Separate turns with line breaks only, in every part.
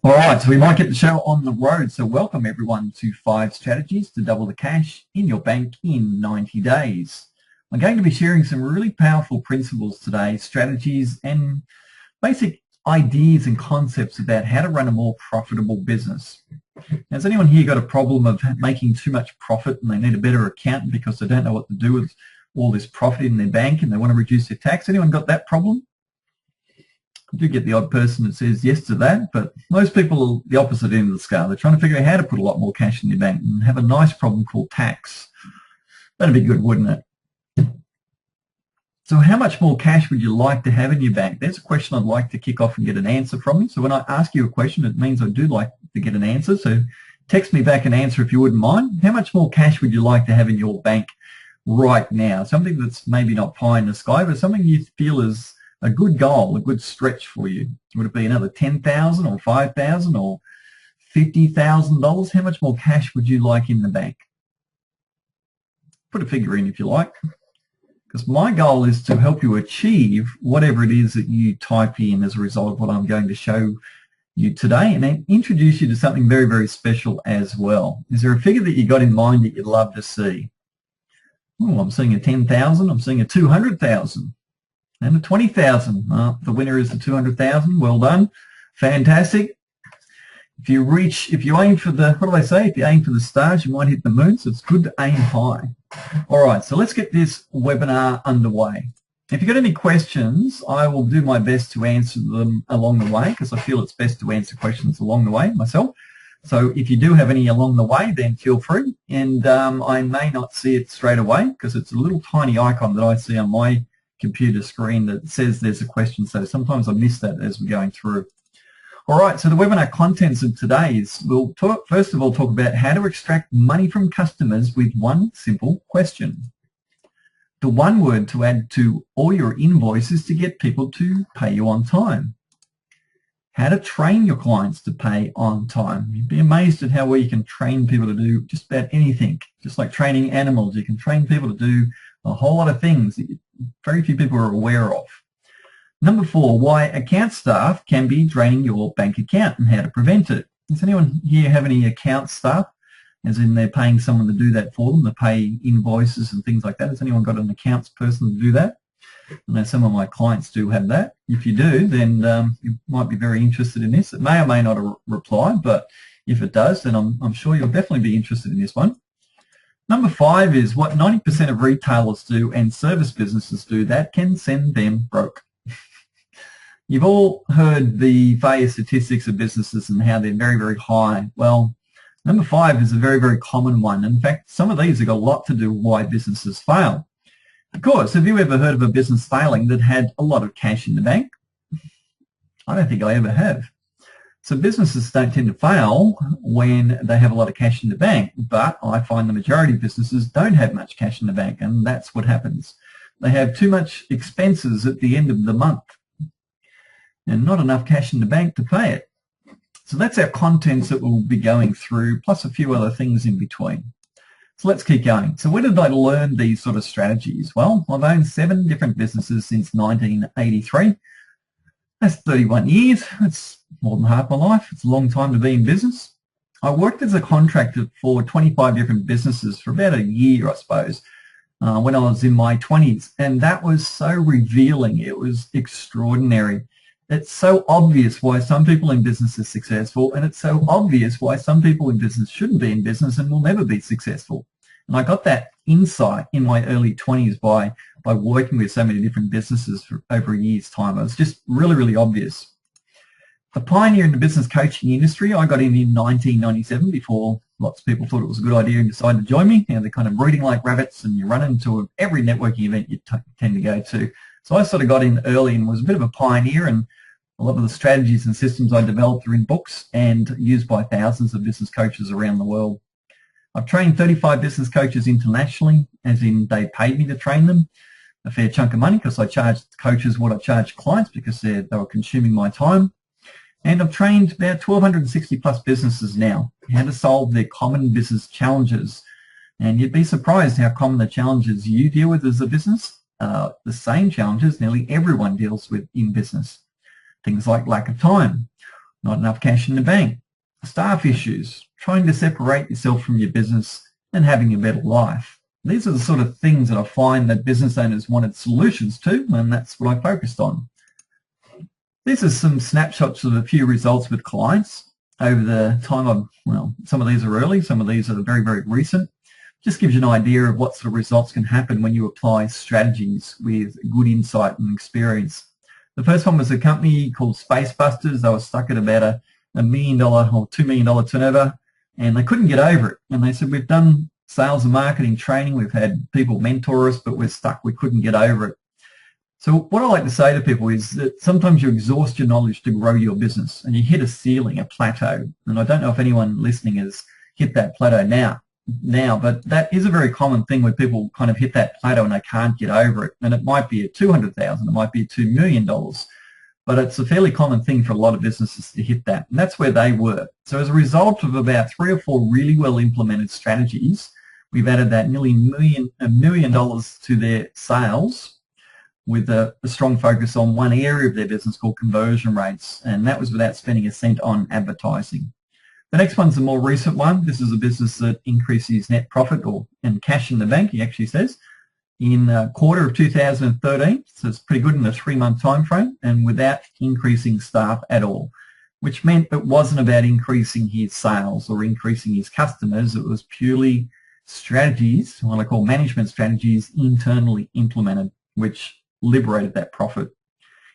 All right, so we might get the show on the road. So welcome everyone to 5 strategies to double the cash in your bank in 90 days. I'm going to be sharing some really powerful principles today, strategies and basic ideas and concepts about how to run a more profitable business. Now, has anyone here got a problem of making too much profit and they need a better accountant because they don't know what to do with all this profit in their bank and they want to reduce their tax? Anyone got that problem? I do get the odd person that says yes to that, but most people are the opposite end of the scale. They're trying to figure out how to put a lot more cash in their bank and have a nice problem called tax. That'd be good, wouldn't it? So how much more cash would you like to have in your bank? That's a question I'd like to kick off and get an answer from you. So when I ask you a question, it means I do like to get an answer. So text me back an answer if you wouldn't mind. How much more cash would you like to have in your bank right now? Something that's maybe not pie in the sky, but something you feel is a good goal, a good stretch for you. Would it be another $10,000 or $5,000 or $50,000? How much more cash would you like in the bank? Put a figure in if you like, because my goal is to help you achieve whatever it is that you type in as a result of what I'm going to show you today, and then introduce you to something very, very special as well. Is there a figure that you got in mind that you'd love to see? Oh, I'm seeing a 10,000. I'm seeing a 200,000. And a 20,000. The winner is the 200,000. Well done. Fantastic. If you aim for the, what do they say? If you aim for the stars, you might hit the moon. So it's good to aim high. All right, so let's get this webinar underway. If you've got any questions, I will do my best to answer them along the way, because I feel it's best to answer questions along the way myself. So if you do have any along the way, then feel free. And I may not see it straight away because it's a little tiny icon that I see on my computer screen that says there's a question, so sometimes I miss that as we're going through. All right, so the webinar contents of today is we'll first of all talk about how to extract money from customers with one simple question. The one word to add to all your invoices to get people to pay you on time. How to train your clients to pay on time. You'd be amazed at how well you can train people to do just about anything. Just like training animals, you can train people to do a whole lot of things that very few people are aware of. Number 4, why account staff can be draining your bank account and how to prevent it. Does anyone here have any account staff, as in they're paying someone to do that for them, to pay invoices and things like that? Has anyone got an accounts person to do that? I know some of my clients do have that. If you do, then you might be very interested in this. It may or may not reply, but if it does, then I'm sure you'll definitely be interested in this one. Number 5 is what 90% of retailers do and service businesses do that can send them broke. You've all heard the failure statistics of businesses and how they're very, very high. Well, number 5 is a very, very common one. In fact, some of these have got a lot to do with why businesses fail. Of course, have you ever heard of a business failing that had a lot of cash in the bank? I don't think I ever have. So businesses don't tend to fail when they have a lot of cash in the bank, but I find the majority of businesses don't have much cash in the bank, and that's what happens. They have too much expenses at the end of the month and not enough cash in the bank to pay it. So that's our contents that we'll be going through, plus a few other things in between. So let's keep going. So where did I learn these sort of strategies? Well, I've owned 7 different businesses since 1983. That's 31 years. That's more than half my life. It's a long time to be in business. I worked as a contractor for 25 different businesses for about a year, I suppose, when I was in my 20s. And that was so revealing. It was extraordinary. It's so obvious why some people in business are successful, and it's so obvious why some people in business shouldn't be in business and will never be successful. And I got that insight in my early 20s by working with so many different businesses for over a year's time. It was just really, really obvious. A pioneer in the business coaching industry, I got in 1997 before lots of people thought it was a good idea and decided to join me. You know, they're kind of breeding like rabbits and you run into every networking event you tend to go to. So I sort of got in early and was a bit of a pioneer, and a lot of the strategies and systems I developed are in books and used by thousands of business coaches around the world. I've trained 35 business coaches internationally, as in they paid me to train them a fair chunk of money because I charged coaches what I charged clients because they were consuming my time. And I've trained about 1,260 plus businesses now how to solve their common business challenges. And you'd be surprised how common the challenges you deal with as a business, the same challenges nearly everyone deals with in business. Things like lack of time, not enough cash in the bank, staff issues, trying to separate yourself from your business and having a better life. These are the sort of things that I find that business owners wanted solutions to, and that's what I focused on. These are some snapshots of a few results with clients over the time some of these are early, some of these are very, very recent. Just gives you an idea of what sort of results can happen when you apply strategies with good insight and experience. The first one was a company called Space Busters. They were stuck at about a $1 million or $2 million turnover, and they couldn't get over it. And they said, we've done sales and marketing training, we've had people mentor us, but we're stuck, we couldn't get over it. So what I like to say to people is that sometimes you exhaust your knowledge to grow your business and you hit a ceiling, a plateau. And I don't know if anyone listening has hit that plateau now, but that is a very common thing where people kind of hit that plateau and they can't get over it. And it might be at $200,000, it might be $2 million, but it's a fairly common thing for a lot of businesses to hit that. And that's where they were. So as a result of about 3 or 4 really well implemented strategies, we've added that nearly $1 million to their sales, with a strong focus on one area of their business called conversion rates, and that was without spending a cent on advertising. The next one's a more recent one. This is a business that increases net profit and cash in the bank, he actually says, in a quarter of 2013, so it's pretty good in a 3-month time frame, and without increasing staff at all, which meant it wasn't about increasing his sales or increasing his customers. It was purely strategies, what I call management strategies, internally implemented, which liberated that profit.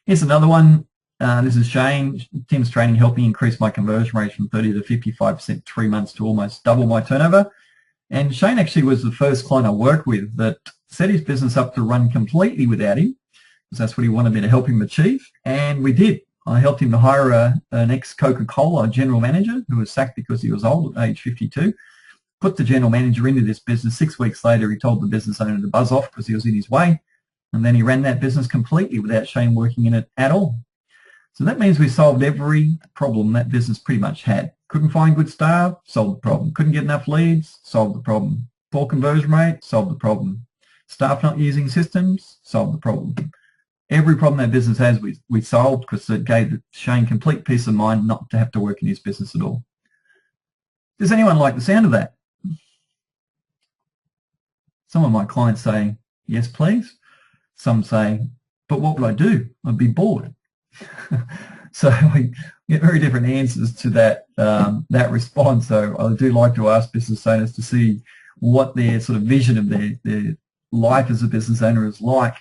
Here's another one. This is Shane. Tim's training helped me increase my conversion rate from 30 to 55% 3 months to almost double my turnover. And Shane actually was the first client I worked with that set his business up to run completely without him, because that's what he wanted me to help him achieve. And we did. I helped him to hire an ex-Coca-Cola general manager who was sacked because he was old at age 52. Put the general manager into this business. 6 weeks later, he told the business owner to buzz off because he was in his way. And then he ran that business completely without Shane working in it at all. So that means we solved every problem that business pretty much had. Couldn't find good staff, solved the problem. Couldn't get enough leads, solved the problem. Poor conversion rate, solved the problem. Staff not using systems, solved the problem. Every problem that business has, we solved, because it gave Shane complete peace of mind not to have to work in his business at all. Does anyone like the sound of that? Some of my clients say, yes, please. Some say, but what would I do? I'd be bored. So we get very different answers to that response. So I do like to ask business owners to see what their sort of vision of their life as a business owner is like.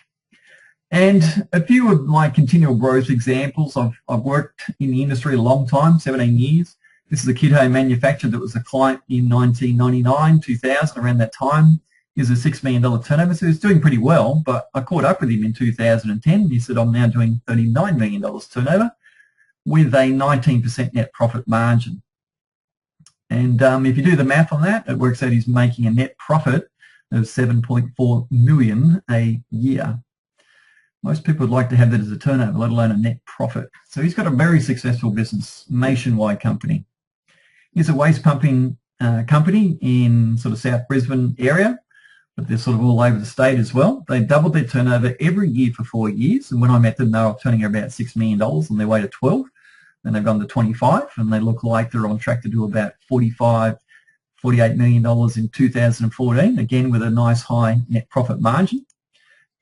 And a few of my continual growth examples, I've worked in the industry a long time, 17 years. This is a kit home manufacturer that was a client in 1999, 2000, around that time. Is a $6 million turnover, so he's doing pretty well, but I caught up with him in 2010. He said, I'm now doing $39 million turnover with a 19% net profit margin. And if you do the math on that, it works out he's making a net profit of $7.4 million a year. Most people would like to have that as a turnover, let alone a net profit. So he's got a very successful business, nationwide company. He's a waste pumping company in sort of South Brisbane area, but they're sort of all over the state as well. They doubled their turnover every year for 4 years, and when I met them, they were turning about $6 million on their way to 12, and they've gone to 25, and they look like they're on track to do about $48 million in 2014, again with a nice high net profit margin.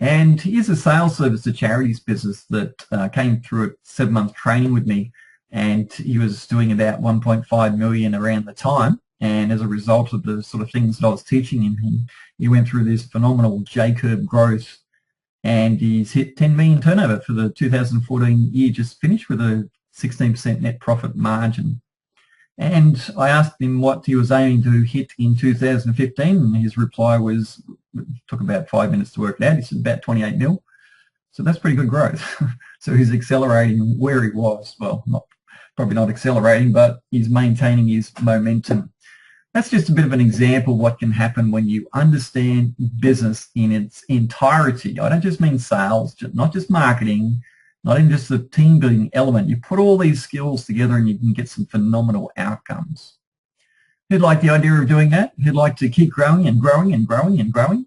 And here's a sales service to charities business that came through a 7-month training with me, and he was doing about $1.5 million around the time. And as a result of the sort of things that I was teaching him, he went through this phenomenal J-curve growth, and he's hit 10 million turnover for the 2014 year just finished with a 16% net profit margin. And I asked him what he was aiming to hit in 2015, and his reply was, it took about 5 minutes to work it out, he said about 28 mil. So that's pretty good growth. So he's accelerating where he was. Well, probably not accelerating, but he's maintaining his momentum. That's just a bit of an example of what can happen when you understand business in its entirety. I don't just mean sales, not just marketing, not even just the team building element. You put all these skills together and you can get some phenomenal outcomes. Who'd like the idea of doing that? Who'd like to keep growing and growing and growing and growing?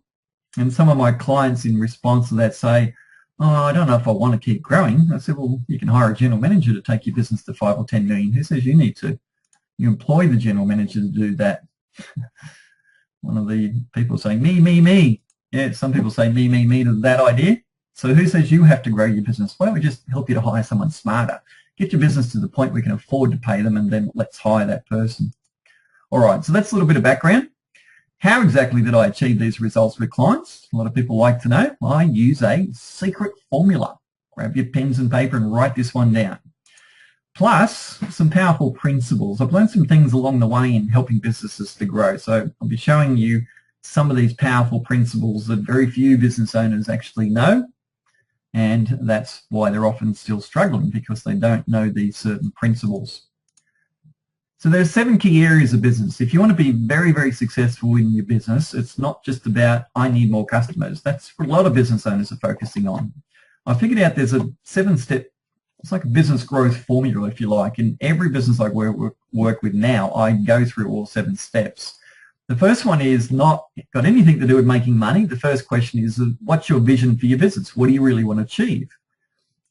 And some of my clients in response to that say, oh, I don't know if I want to keep growing. I said, well, you can hire a general manager to take your business to 5 or 10 million. Who says you need to? You employ the general manager to do that. One of the people saying, me. Yeah, some people say me to that idea. So who says you have to grow your business? Why don't we just help you to hire someone smarter? Get your business to the point we can afford to pay them, and then let's hire that person. All right, so that's a little bit of background. How exactly did I achieve these results with clients? A lot of people like to know. I use a secret formula. Grab your pens and paper and write this one down. Plus, some powerful principles. I've learned some things along the way in helping businesses to grow. So I'll be showing you some of these powerful principles that very few business owners actually know. And that's why they're often still struggling, because they don't know these certain principles. So there's 7 key areas of business. If you want to be very, very successful in your business, it's not just about, I need more customers. That's what a lot of business owners are focusing on. I figured out there's a 7-step, it's like a business growth formula, if you like. In every business I work with now, I go through all 7 steps. The first one is not got anything to do with making money. The first question is, what's your vision for your business? What do you really want to achieve?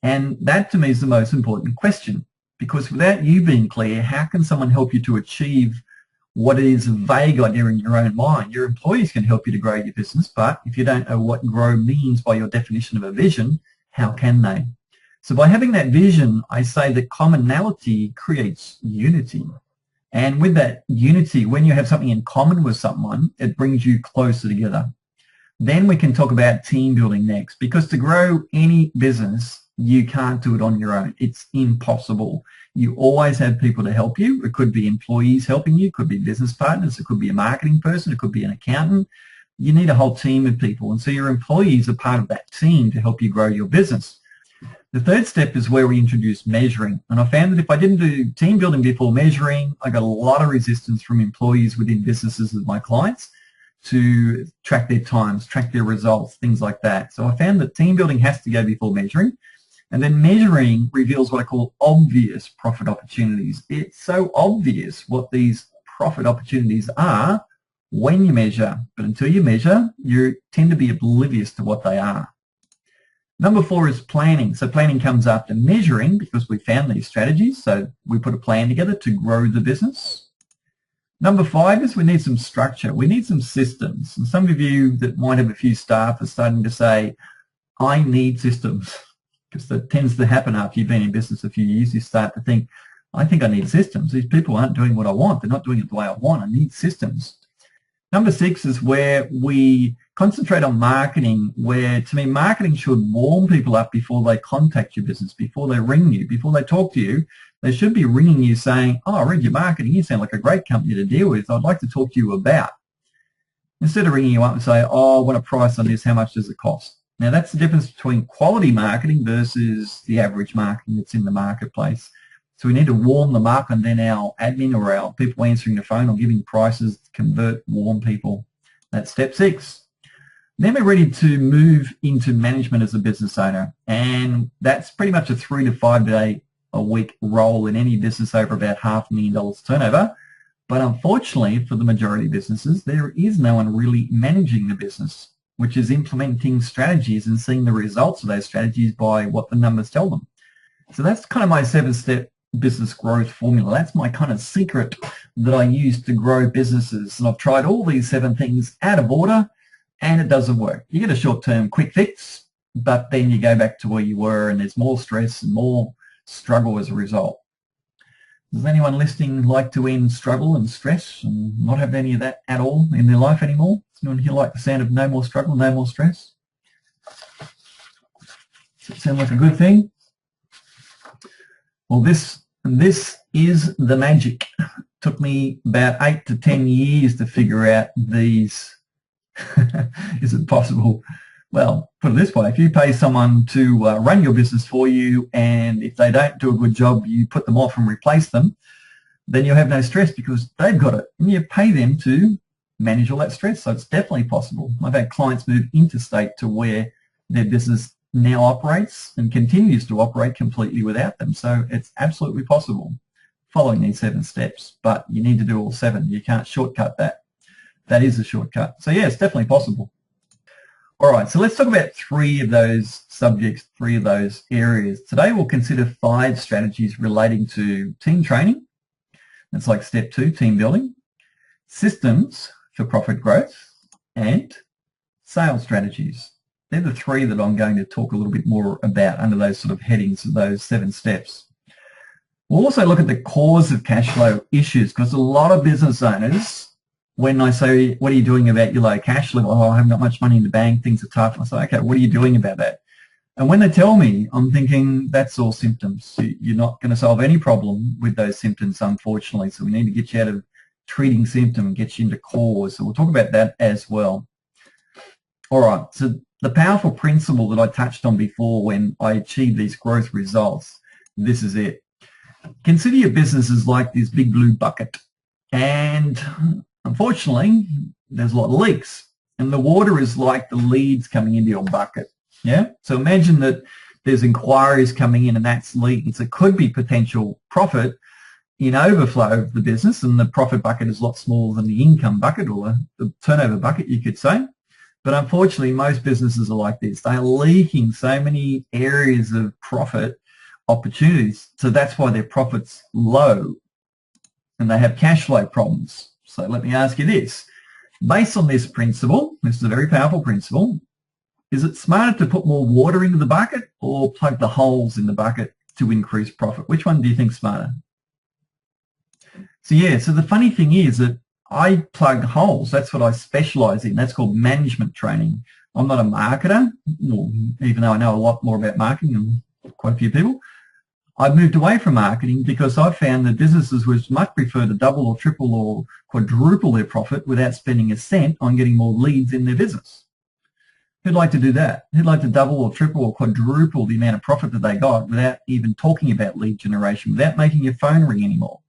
And that, to me, is the most important question. Because without you being clear, how can someone help you to achieve what is a vague idea in your own mind? Your employees can help you to grow your business, but if you don't know what grow means by your definition of a vision, how can they? So by having that vision, I say that commonality creates unity. And with that unity, when you have something in common with someone, it brings you closer together. Then we can talk about team building next, because to grow any business, you can't do it on your own. It's impossible. You always have people to help you. It could be employees helping you. It could be business partners. It could be a marketing person. It could be an accountant. You need a whole team of people. And so your employees are part of that team to help you grow your business. The third step is where we introduce measuring. And I found that if I didn't do team building before measuring, I got a lot of resistance from employees within businesses with my clients to track their times, track their results, things like that. So I found that team building has to go before measuring. And then measuring reveals what I call obvious profit opportunities. It's so obvious what these profit opportunities are when you measure. But until you measure, you tend to be oblivious to what they are. Number 4 is planning. So planning comes after measuring, because we found these strategies. So we put a plan together to grow the business. Number 5 is we need some structure. We need some systems. And some of you that might have a few staff are starting to say, I need systems. Because that tends to happen after you've been in business a few years. You start to think, I think I need systems. These people aren't doing what I want. They're not doing it the way I want. I need systems. Number 6 is where we concentrate on marketing, where, to me, marketing should warm people up before they contact your business, before they ring you, before they talk to you. They should be ringing you saying, oh, I read your marketing. You sound like a great company to deal with. I'd like to talk to you about. Instead of ringing you up and say, oh, I want a price on this. How much does it cost? Now, that's the difference between quality marketing versus the average marketing that's in the marketplace. So we need to warm them up, and then our admin or our people answering the phone or giving prices convert warm people. That's step 6. Then we're ready to move into management as a business owner, and that's pretty much a 3 to 5 day a week role in any business over about $500,000 turnover. But unfortunately, for the majority of businesses, there is no one really managing the business, which is implementing strategies and seeing the results of those strategies by what the numbers tell them. So that's kind of my 7-step business growth formula. That's my kind of secret that I use to grow businesses. And I've tried all these 7 things out of order, and it doesn't work. You get a short-term quick fix, but then you go back to where you were, and there's more stress and more struggle as a result. Does anyone listening like to end struggle and stress and not have any of that at all in their life anymore? Does anyone here like the sound of no more struggle, no more stress? Does it sound like a good thing? Well, this is the magic. It took me about 8 to 10 years to figure out these. Is it possible? Well, put it this way, if you pay someone to run your business for you, and if they don't do a good job, you put them off and replace them, then you'll have no stress because they've got it. And you pay them to manage all that stress. So it's definitely possible. I've had clients move interstate to where their business now operates and continues to operate completely without them. So it's absolutely possible following these 7 steps, but you need to do all 7. You can't shortcut that. That is a shortcut. So yeah, it's definitely possible. All right, so let's talk about three of those subjects, three of those areas. Today we'll consider 5 strategies relating to team training. That's like step 2, team building, systems for profit growth, and sales strategies. They're the 3 that I'm going to talk a little bit more about under those sort of headings of those 7 steps. We'll also look at the cause of cash flow issues, because a lot of business owners, when I say, what are you doing about your low cash level? Oh, I haven't got much money in the bank, things are tough. I say, okay, what are you doing about that? And when they tell me, I'm thinking, that's all symptoms. You're not going to solve any problem with those symptoms, unfortunately. So we need to get you out of treating symptom and get you into cause. So we'll talk about that as well. All right, so the powerful principle that I touched on before when I achieved these growth results, this is it. Consider your business as like this big blue bucket. And unfortunately, there's a lot of leaks. And the water is like the leads coming into your bucket. Yeah? So imagine that there's inquiries coming in and that's leads. It could be potential profit in overflow of the business, and the profit bucket is a lot smaller than the income bucket, or the turnover bucket, you could say. But unfortunately, most businesses are like this. They're leaking so many areas of profit opportunities. So that's why their profit's low and they have cash flow problems. So let me ask you this. Based on this principle, this is a very powerful principle, is it smarter to put more water into the bucket or plug the holes in the bucket to increase profit? Which one do you think is smarter? So yeah, so the funny thing is that I plug holes. That's what I specialize in. That's called management training. I'm not a marketer, even though I know a lot more about marketing than quite a few people. I've moved away from marketing because I've found that businesses would much prefer to double or triple or quadruple their profit without spending a cent on getting more leads in their business. Who'd like to do that? Who'd like to double or triple or quadruple the amount of profit that they got without even talking about lead generation, without making your phone ring anymore,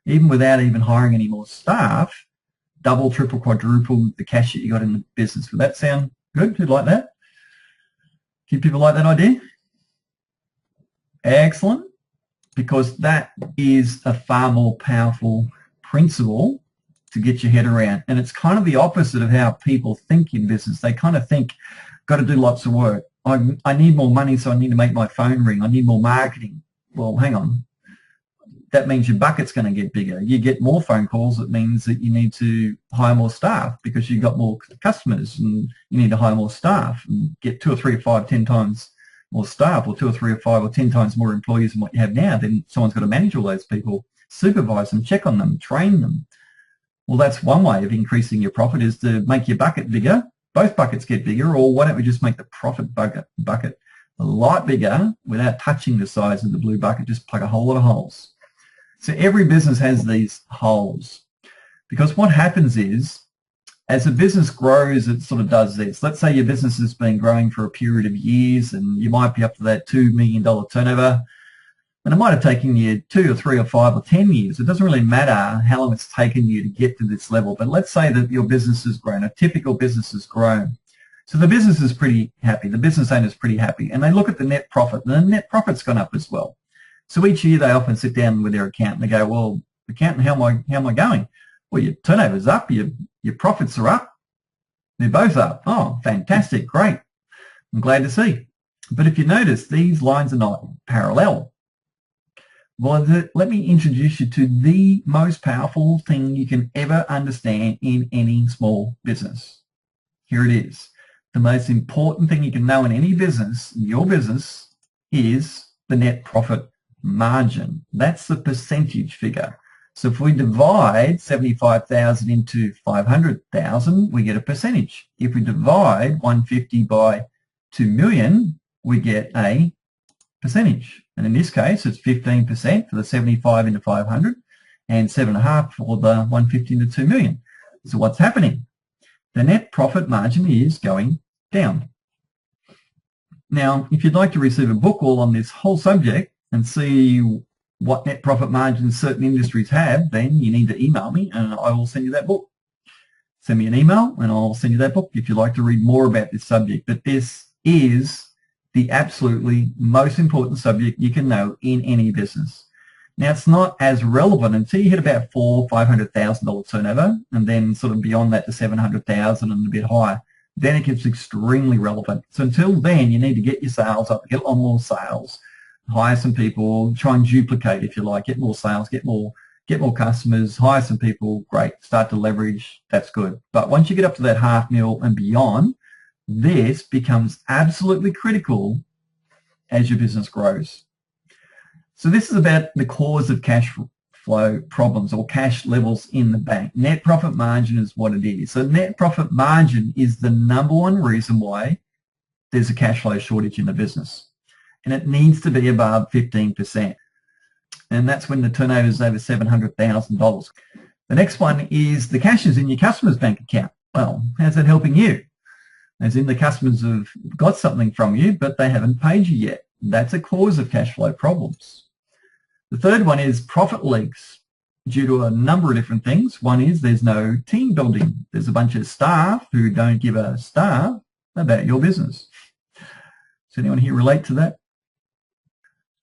even without even hiring any more staff? Double, triple, quadruple the cash that you got in the business. Would that sound good? Who'd like that? Do people like that idea? Excellent. Because that is a far more powerful principle to get your head around. And it's kind of the opposite of how people think in business. They kind of think, got to do lots of work. I need more money, so I need to make my phone ring. I need more marketing. Well, hang on. That means your bucket's going to get bigger. You get more phone calls. It means that you need to hire more staff because you've got more customers and you need to hire more staff and get 2 or 3 or 5, 10 times more staff, or 2 or 3 or 5 or 10 times more employees than what you have now. Then someone's got to manage all those people, supervise them, check on them, train them. Well, that's one way of increasing your profit, is to make your bucket bigger. Both buckets get bigger, or why don't we just make the profit bucket a lot bigger without touching the size of the blue bucket, just plug a whole lot of holes. So every business has these holes, because what happens is, as a business grows, it sort of does this. Let's say your business has been growing for a period of years and you might be up to that $2 million turnover, and it might have taken you 2 or 3 or 5 or 10 years. It doesn't really matter how long it's taken you to get to this level, but let's say that your business has grown, a typical business has grown. So the business is pretty happy, the business owner is pretty happy, and they look at the net profit, and the net profit's gone up as well. So each year they often sit down with their accountant and they go, well, accountant, how am I going? Well, your turnover's up, your profits are up, they're both up. Oh, fantastic, great. I'm glad to see. But if you notice, these lines are not parallel. Well, let me introduce you to the most powerful thing you can ever understand in any small business. Here it is. The most important thing you can know in any business, in your business, is the net profit margin. That's the percentage figure. So if we divide 75,000 into 500,000, we get a percentage. If we divide 150 by 2 million, we get a percentage. And in this case, it's 15% for the 75 into 500 and 7.5 for the 150 into 2 million. So what's happening? The net profit margin is going down. Now, if you'd like to receive a book all on this whole subject and see what net profit margins certain industries have, then you need to email me and I will send you that book. Send me an email and I'll send you that book if you'd like to read more about this subject. But this is the absolutely most important subject you can know in any business. Now, it's not as relevant until you hit about $400,000 or $500,000 turnover, and then sort of beyond that to $700,000 and a bit higher. then it gets extremely relevant. So until then, you need to get your sales up, get a lot more sales, hire some people, try and duplicate if you like, get more sales, get more customers, hire some people, great, start to leverage, that's good. But once you get up to that $500,000 and beyond, this becomes absolutely critical as your business grows. So this is about the cause of cash flow problems or cash levels in the bank. Net profit margin is what it is. So net profit margin is the number one reason why there's a cash flow shortage in the business. And it needs to be above 15%. And that's when the turnover is over $700,000. The next one is the cash is in your customer's bank account. Well, how's that helping you? As in the customers have got something from you, but they haven't paid you yet. That's a cause of cash flow problems. The third one is profit leaks due to a number of different things. One is there's no team building. There's a bunch of staff who don't give a staff about your business. Does anyone here relate to that?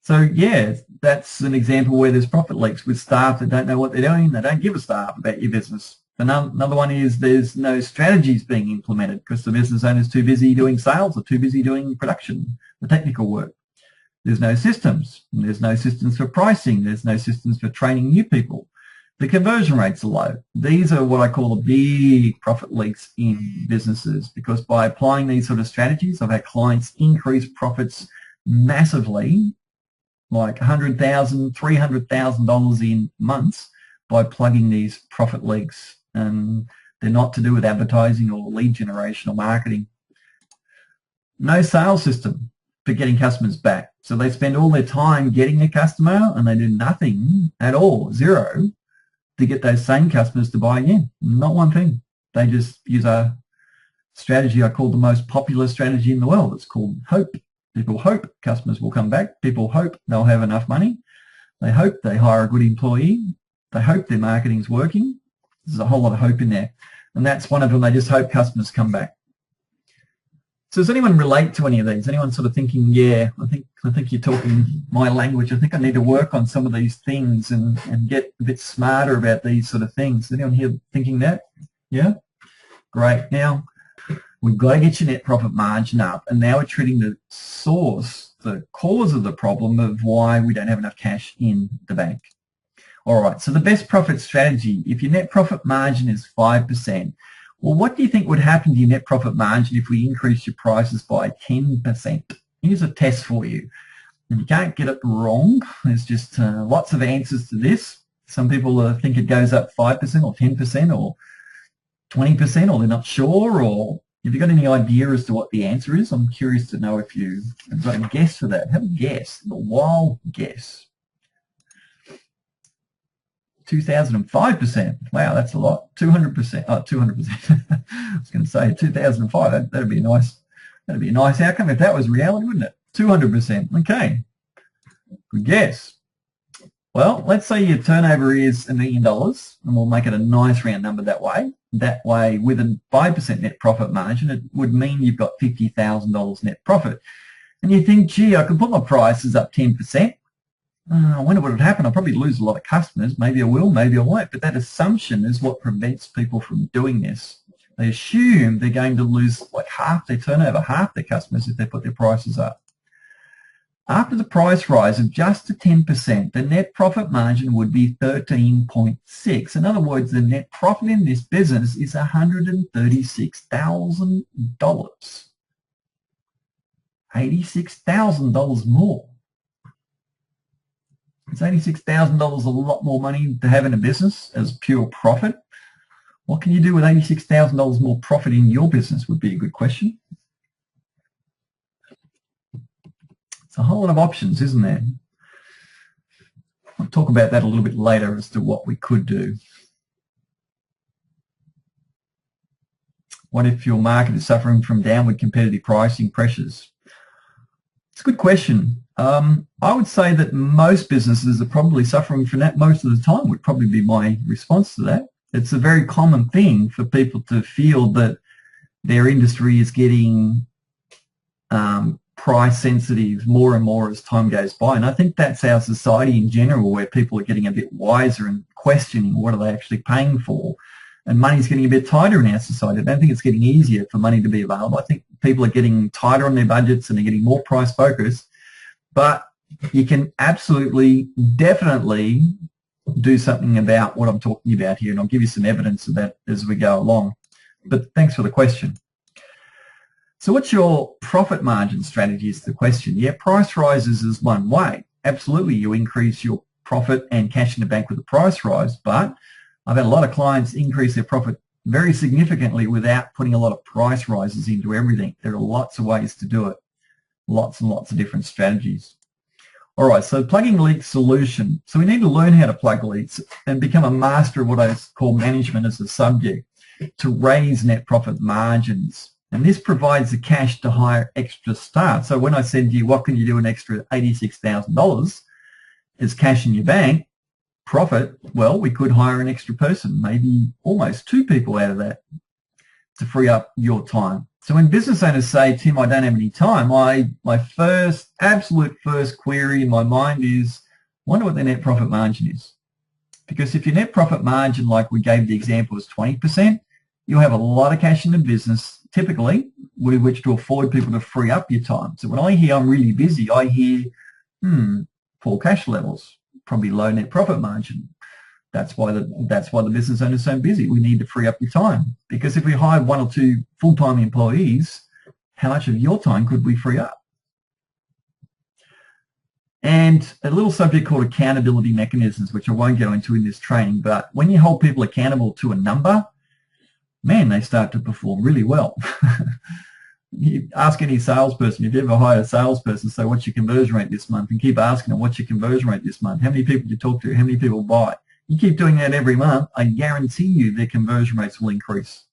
So yeah, that's an example where there's profit leaks with staff that don't know what they're doing. They don't give a staff about your business. Another one is there's no strategies being implemented because the business owner is too busy doing sales or too busy doing production, the technical work. There's no systems. There's no systems for pricing. There's no systems for training new people. The conversion rates are low. These are what I call the big profit leaks in businesses, because by applying these sort of strategies, I've had clients increase profits massively, like $100,000, $300,000 in months by plugging these profit leaks. And they're not to do with advertising or lead generation or marketing. No sales system for getting customers back. So they spend all their time getting a customer and they do nothing at all, zero, to get those same customers to buy again. Not one thing. They just use a strategy I call the most popular strategy in the world. It's called hope. People hope customers will come back. People hope they'll have enough money. They hope they hire a good employee. They hope their marketing's working. There's a whole lot of hope in there. And that's one of them. They just hope customers come back. So does anyone relate to any of these? Anyone sort of thinking, yeah, I think you're talking my language. I think I need to work on some of these things and get a bit smarter about these sort of things. Is anyone here thinking that? Yeah? Great. Now, we've got to get your net profit margin up, and now we're treating the source, the cause of the problem of why we don't have enough cash in the bank. All right, so the best profit strategy, if your net profit margin is 5%, well, what do you think would happen to your net profit margin if we increase your prices by 10%? Here's a test for you. And you can't get it wrong. There's just lots of answers to this. Some people think it goes up 5% or 10% or 20%, or they're not sure, or if you've got any idea as to what the answer is, I'm curious to know if you've got a guess for that. Have a guess, a wild guess. 2005%. Wow, that's a lot. 200%. Oh, 200%. I was going to say 2005. That'd be a nice outcome if that was reality, wouldn't it? 200%. Okay. Good guess. Well, let's say your turnover is $1 million, and we'll make it a nice round number that way. That way, with a 5% net profit margin, it would mean you've got $50,000 net profit. And you think, gee, I could put my prices up 10%. I wonder what would happen. I'll probably lose a lot of customers. Maybe I will, maybe I won't. But that assumption is what prevents people from doing this. They assume they're going to lose like half their turnover, half their customers if they put their prices up. After the price rise of just to 10%, the net profit margin would be 13.6. In other words, the net profit in this business is $136,000. $86,000 more. Is $86,000 a lot more money to have in a business as pure profit? What can you do with $86,000 more profit in your business would be a good question. It's a whole lot of options, isn't there? I'll talk about that a little bit later as to what we could do. What if your market is suffering from downward competitive pricing pressures? It's a good question. I would say that most businesses are probably suffering from that most of the time, would probably be my response to that. It's a very common thing for people to feel that their industry is getting price sensitive more and more as time goes by. And I think that's our society in general, where people are getting a bit wiser and questioning what are they actually paying for and money's getting a bit tighter in our society. I don't think it's getting easier for money to be available. I think people are getting tighter on their budgets and they're getting more price focused. But you can absolutely, definitely do something about what I'm talking about here, and I'll give you some evidence of that as we go along. But thanks for the question. So what's your profit margin strategy is the question. Yeah, price rises is one way. Absolutely, you increase your profit and cash in the bank with a price rise, but I've had a lot of clients increase their profit very significantly without putting a lot of price rises into everything. There are lots of ways to do it, lots and lots of different strategies. All right, so plugging leaks solution. So we need to learn how to plug leaks and become a master of what I call management as a subject to raise net profit margins. And this provides the cash to hire extra staff. So when I said to you, what can you do an extra $86,000 as cash in your bank, profit, well, we could hire an extra person, maybe almost 2 people out of that to free up your time. So when business owners say, Tim, I don't have any time, my absolute first query in my mind is, wonder what their net profit margin is. Because if your net profit margin, like we gave the example, is 20%, you'll have a lot of cash in the business, typically, with which to afford people to free up your time. So when I hear I'm really busy, I hear, poor cash levels, probably low net profit margin. That's why the business owner is so busy. We need to free up your time. Because if we hired 1 or 2 full-time employees, how much of your time could we free up? And a little subject called accountability mechanisms, which I won't go into in this training, but when you hold people accountable to a number, man, they start to perform really well. You ask any salesperson, if you ever hired a salesperson, say, what's your conversion rate this month? And keep asking them, what's your conversion rate this month? How many people do you talk to? How many people buy? You keep doing that every month, I guarantee you their conversion rates will increase.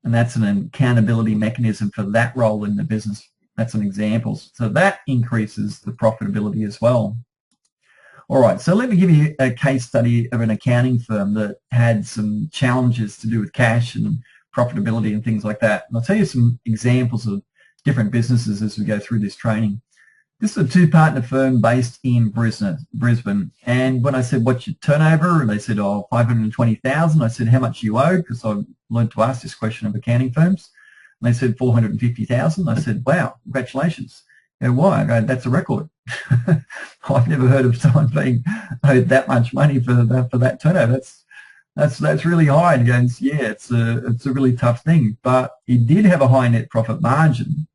And that's an accountability mechanism for that role in the business. That's an example. So that increases the profitability as well. All right, so let me give you a case study of an accounting firm that had some challenges to do with cash and profitability and things like that. And I'll tell you some examples of different businesses as we go through this training. This is a 2-partner firm based in Brisbane. And when I said, what's your turnover? And they said, oh, 520,000. I said, how much you owe? Because I learned to ask this question of accounting firms. And they said, 450,000. I said, wow, congratulations. Go, why? I go, that's a record. I've never heard of someone being owed that much money for that turnover. That's really high. And he goes, yeah, it's a really tough thing. But he did have a high net profit margin.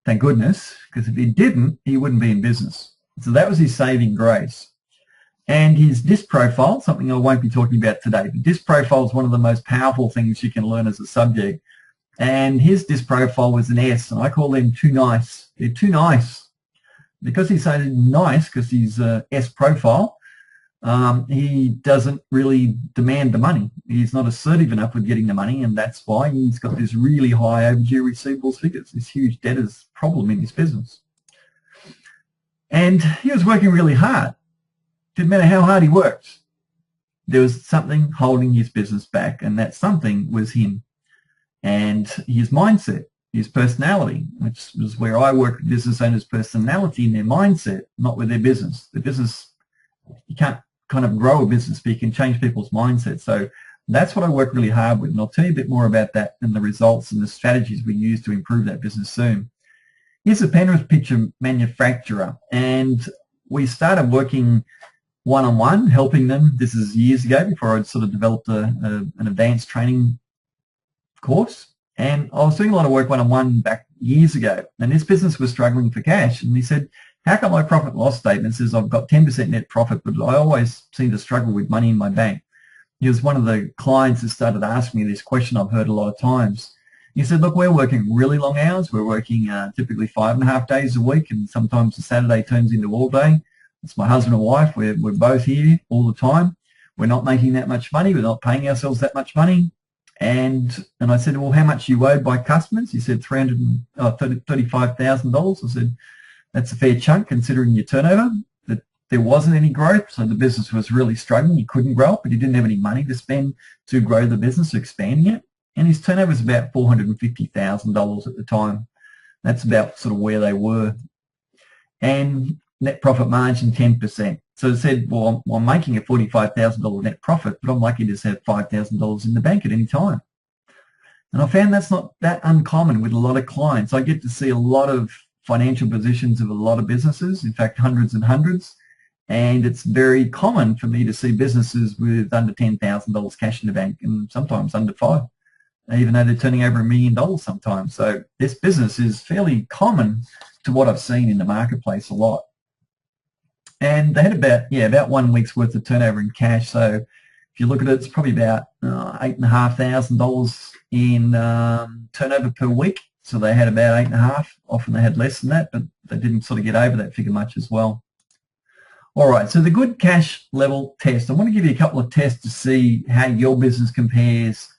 Thank goodness, because if he didn't, he wouldn't be in business. So that was his saving grace. And his DISC profile, something I won't be talking about today, but DISC profile is one of the most powerful things you can learn as a subject. And his DISC profile was an S, and I call them too nice. They're too nice. Because he's so nice, because he's S profile, he doesn't really demand the money. He's not assertive enough with getting the money, and that's why he's got this really high overdue receivables figures, this huge debtors problem in his business. And he was working really hard. Didn't matter how hard he worked. There was something holding his business back, and that something was him and his mindset, his personality, which was where I work with business owners' personality and their mindset, not with their business. The business, you can't kind of grow a business, but you can change people's mindset. So that's what I work really hard with, and I'll tell you a bit more about that and the results and the strategies we use to improve that business soon. Here's a Penrith picture manufacturer, and we started working one-on-one, helping them. This is years ago, before I'd sort of developed an advanced training course, and I was doing a lot of work one-on-one back years ago, and this business was struggling for cash, and he said, how come my profit and loss statement says I've got 10% net profit, but I always seem to struggle with money in my bank? He was one of the clients that started asking me this question I've heard a lot of times. He said, look, we're working really long hours. We're working typically 5.5 days a week, and sometimes the Saturday turns into all day. It's my husband and wife. We're both here all the time. We're not making that much money. We're not paying ourselves that much money. And I said, well, how much you owed by customers? He said $35,000. I said, that's a fair chunk considering your turnover. That there wasn't any growth, so the business was really struggling. He couldn't grow it, but he didn't have any money to spend to grow the business, expanding it. And his turnover was about $450,000 at the time. That's about sort of where they were. And net profit margin 10%. So it said, well, I'm making a $45,000 net profit, but I'm lucky to just have $5,000 in the bank at any time. And I found that's not that uncommon with a lot of clients. I get to see a lot of financial positions of a lot of businesses, in fact, hundreds and hundreds. And it's very common for me to see businesses with under $10,000 cash in the bank and sometimes under $5,000, even though they're turning over $1 million sometimes. So this business is fairly common to what I've seen in the marketplace a lot. And they had about 1 week's worth of turnover in cash. So if you look at it, it's probably about $8,500 in turnover per week. So they had about 8.5. Often they had less than that, but they didn't sort of get over that figure much as well. All right, so the good cash level test. I want to give you a couple of tests to see how your business compares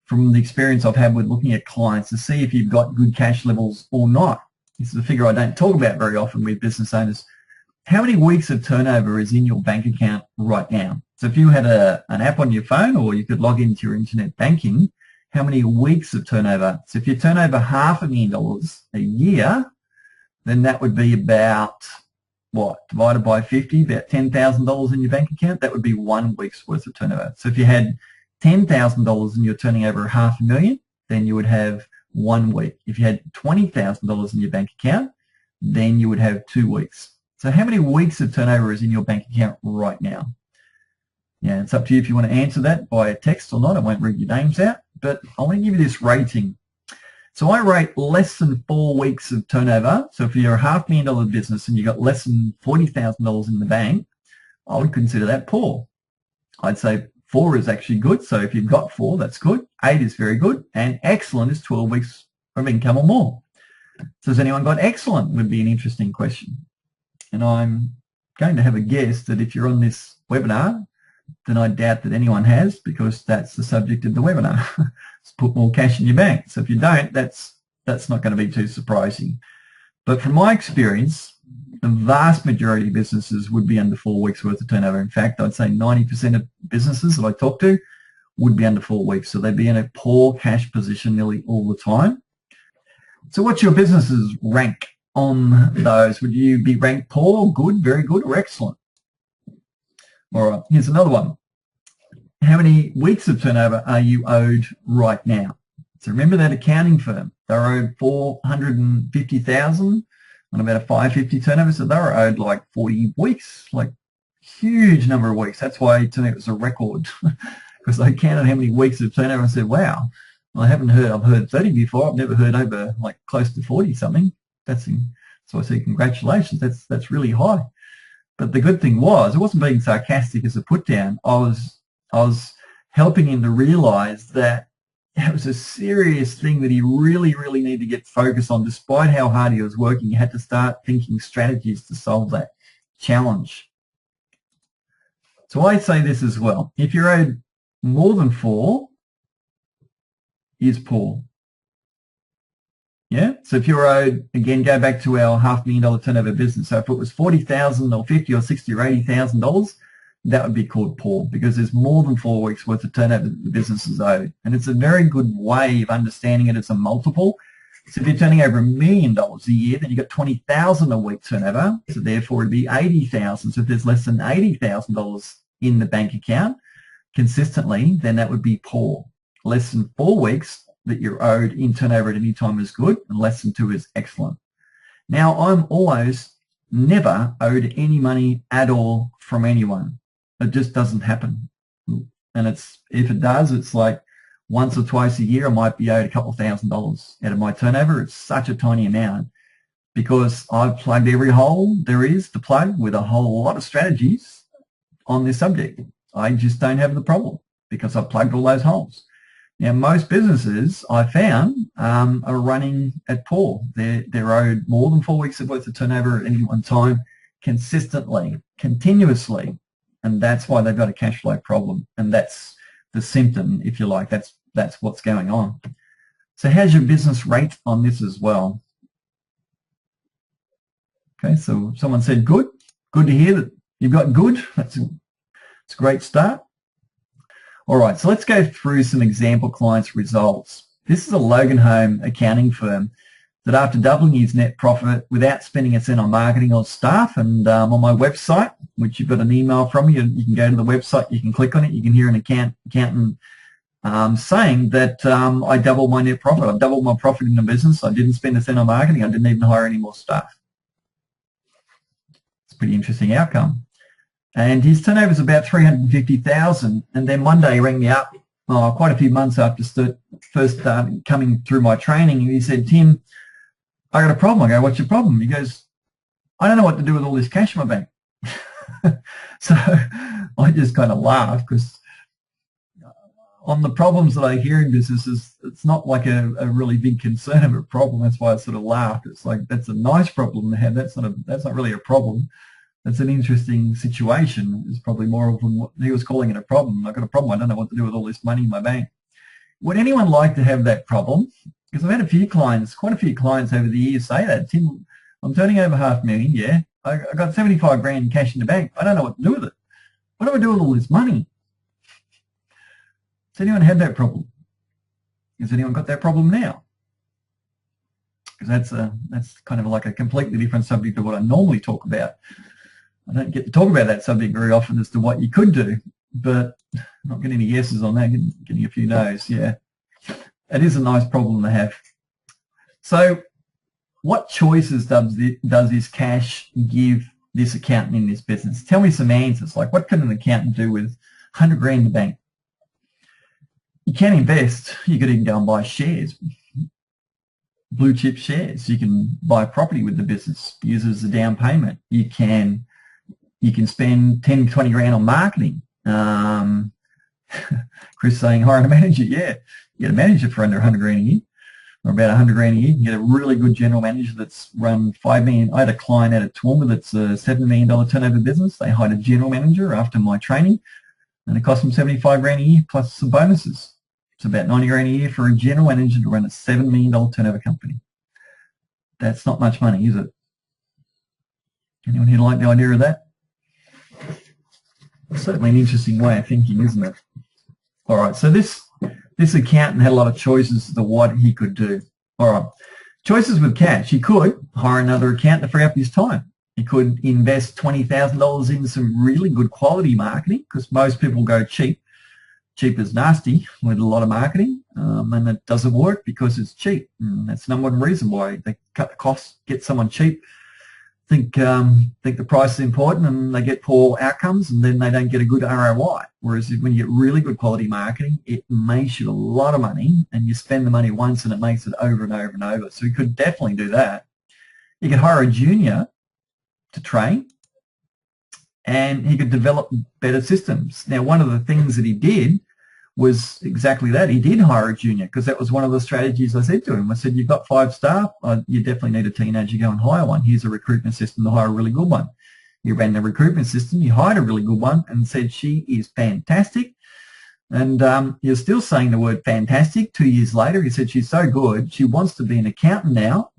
from the experience I've had with looking at clients to see if you've got good cash levels or not. This is a figure I don't talk about very often with business owners. How many weeks of turnover is in your bank account right now? So if you had an app on your phone or you could log into your internet banking, how many weeks of turnover? So if you turn over $500,000 a year, then that would be about, what, divided by 50, about $10,000 in your bank account. That would be 1 week's worth of turnover. So if you had $10,000 and you're turning over $500,000, then you would have 1 week. If you had $20,000 in your bank account, then you would have 2 weeks. So how many weeks of turnover is in your bank account right now? Yeah, it's up to you if you want to answer that by a text or not. I won't read your names out, but I want to give you this rating. So I rate less than 4 weeks of turnover. So if you're a $500,000 business and you've got less than $40,000 in the bank, I would consider that poor. I'd say 4 is actually good. So if you've got 4, that's good. 8 is very good. And excellent is 12 weeks of income or more. So has anyone got excellent? Would be an interesting question. And I'm going to have a guess that if you're on this webinar, then I doubt that anyone has, because that's the subject of the webinar. It's put more cash in your bank. So if you don't, that's not going to be too surprising. But from my experience, the vast majority of businesses would be under 4 weeks worth of turnover. In fact, I'd say 90% of businesses that I talk to would be under 4 weeks. So they'd be in a poor cash position nearly all the time. So what's your business's rank on those? Would you be ranked poor, good, very good, or excellent? All right, here's another one. How many weeks of turnover are you owed right now? So remember that accounting firm. They're owed $450,000 on about a 550 turnover, so they were owed like 40 weeks, like huge number of weeks. That's why to me it was a record, because they counted how many weeks of turnover and said, wow, well, I've heard 30 before. I've never heard over like close to 40 something. So I say congratulations. That's really high. But the good thing was, it wasn't being sarcastic as a put down. I was helping him to realize that it was a serious thing that he really, really needed to get focused on. Despite how hard he was working, he had to start thinking strategies to solve that challenge. So I say this as well. If you're owed more than 4, is poor. Yeah, so if you're owed, again, go back to our $500,000 turnover business. So if it was $40,000 or $50,000 or $60,000 or $80,000, that would be called poor, because there's more than 4 weeks worth of turnover that the business is owed. And it's a very good way of understanding it as a multiple. So if you're turning over $1 million a year, then you've got $20,000 a week turnover. So therefore it'd be $80,000. So if there's less than $80,000 in the bank account consistently, then that would be poor. Less than 4 weeks that you're owed in turnover at any time is good, and less than 2 is excellent. Now, I'm almost never owed any money at all from anyone. It just doesn't happen. And if it does, it's like once or twice a year I might be owed a couple $1,000s out of my turnover. It's such a tiny amount because I've plugged every hole there is to plug with a whole lot of strategies on this subject. I just don't have the problem because I've plugged all those holes. Now, most businesses I found are running at poor. They're owed more than 4 weeks of worth of turnover at any one time, consistently, continuously, and that's why they've got a cash flow problem. And that's the symptom, if you like. That's what's going on. So, how's your business rate on this as well? Okay, so someone said good. Good to hear that you've got good. It's a great start. All right, so let's go through some example clients' results. This is a Logan Home accounting firm. that after doubling his net profit without spending a cent on marketing or staff, and on my website, which you've got an email from me, you can go to the website, you can click on it, you can hear an accountant saying that I doubled my net profit. I doubled my profit in the business. I didn't spend a cent on marketing. I didn't even hire any more staff. It's a pretty interesting outcome. And his turnover is about $350,000. And then one day he rang me up, quite a few months after first coming through my training. And he said, "Tim, I got a problem." I go, "What's your problem?" He goes, "I don't know what to do with all this cash in my bank." So I just kind of laughed, because on the problems that I hear in businesses, it's not like a really big concern of a problem. That's why I sort of laughed. It's like, that's a nice problem to have. That's not really a problem. That's an interesting situation. It's probably more of what he was calling it a problem. I've got a problem. I don't know what to do with all this money in my bank. Would anyone like to have that problem? Because I've had quite a few clients over the years say that. "Tim, I'm turning over $500,000. Yeah, I got 75 grand cash in the bank. I don't know what to do with it. What do I do with all this money?" Has anyone had that problem? Has anyone got that problem now? Because that's kind of like a completely different subject to what I normally talk about. I don't get to talk about that subject very often as to what you could do, but I'm not getting any yeses on that, getting a few no's. Yeah, it is a nice problem to have. So what choices does this cash give this accountant in this business? Tell me some answers. Like, what can an accountant do with 100 grand in the bank? You can invest. You could even go and buy shares, blue chip shares. You can buy property with the business, use it as a down payment. You can spend 10, 20 grand on marketing. Chris saying hire a manager. Yeah, you get a manager for under 100 grand a year, or about 100 grand a year. You can get a really good general manager that's run $5 million. I had a client out of Toowoomba that's a $7 million turnover business. They hired a general manager after my training, and it cost them 75 grand a year plus some bonuses. It's about 90 grand a year for a general manager to run a $7 million turnover company. That's not much money, is it? Anyone here like the idea of that? Certainly an interesting way of thinking, isn't it? All right, so this accountant had a lot of choices as to what he could do. All right, choices with cash. He could hire another accountant to free up his time. He could invest $20,000 in some really good quality marketing, because most people go cheap. Cheap is nasty with a lot of marketing, and it doesn't work because it's cheap. And that's the number one reason why they cut the costs, get someone cheap, think the price is important, and they get poor outcomes, and then they don't get a good ROI. Whereas when you get really good quality marketing, it makes you a lot of money, and you spend the money once and it makes it over and over and over. So you could definitely do that. You could hire a junior to train, and he could develop better systems. Now, one of the things that he did was exactly that. He did hire a junior, because that was one of the strategies I said to him. I said, "You've got 5 staff. You definitely need a teenager. Go and hire one. Here's a recruitment system to hire a really good one." He ran the recruitment system. He hired a really good one and said, "She is fantastic." And you're still saying the word fantastic 2 years later. He said, "She's so good. She wants to be an accountant now."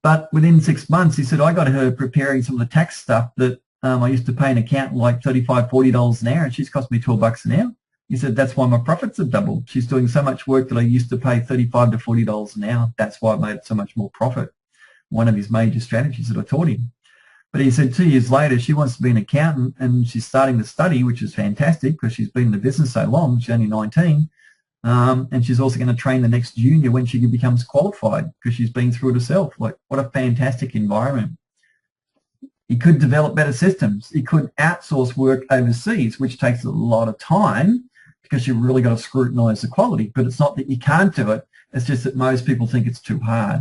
But within 6 months, he said, "I got her preparing some of the tax stuff that I used to pay an accountant like $35, $40 an hour, and she's cost me $12 an hour." He said, "That's why my profits have doubled. She's doing so much work that I used to pay $35 to $40 an hour. That's why I made so much more profit." One of his major strategies that I taught him. But he said 2 years later, she wants to be an accountant, and she's starting to study, which is fantastic because she's been in the business so long. She's only 19. And she's also going to train the next junior when she becomes qualified, because she's been through it herself. Like, what a fantastic environment. He could develop better systems. He could outsource work overseas, which takes a lot of time, because you've really got to scrutinise the quality. But it's not that you can't do it. It's just that most people think it's too hard,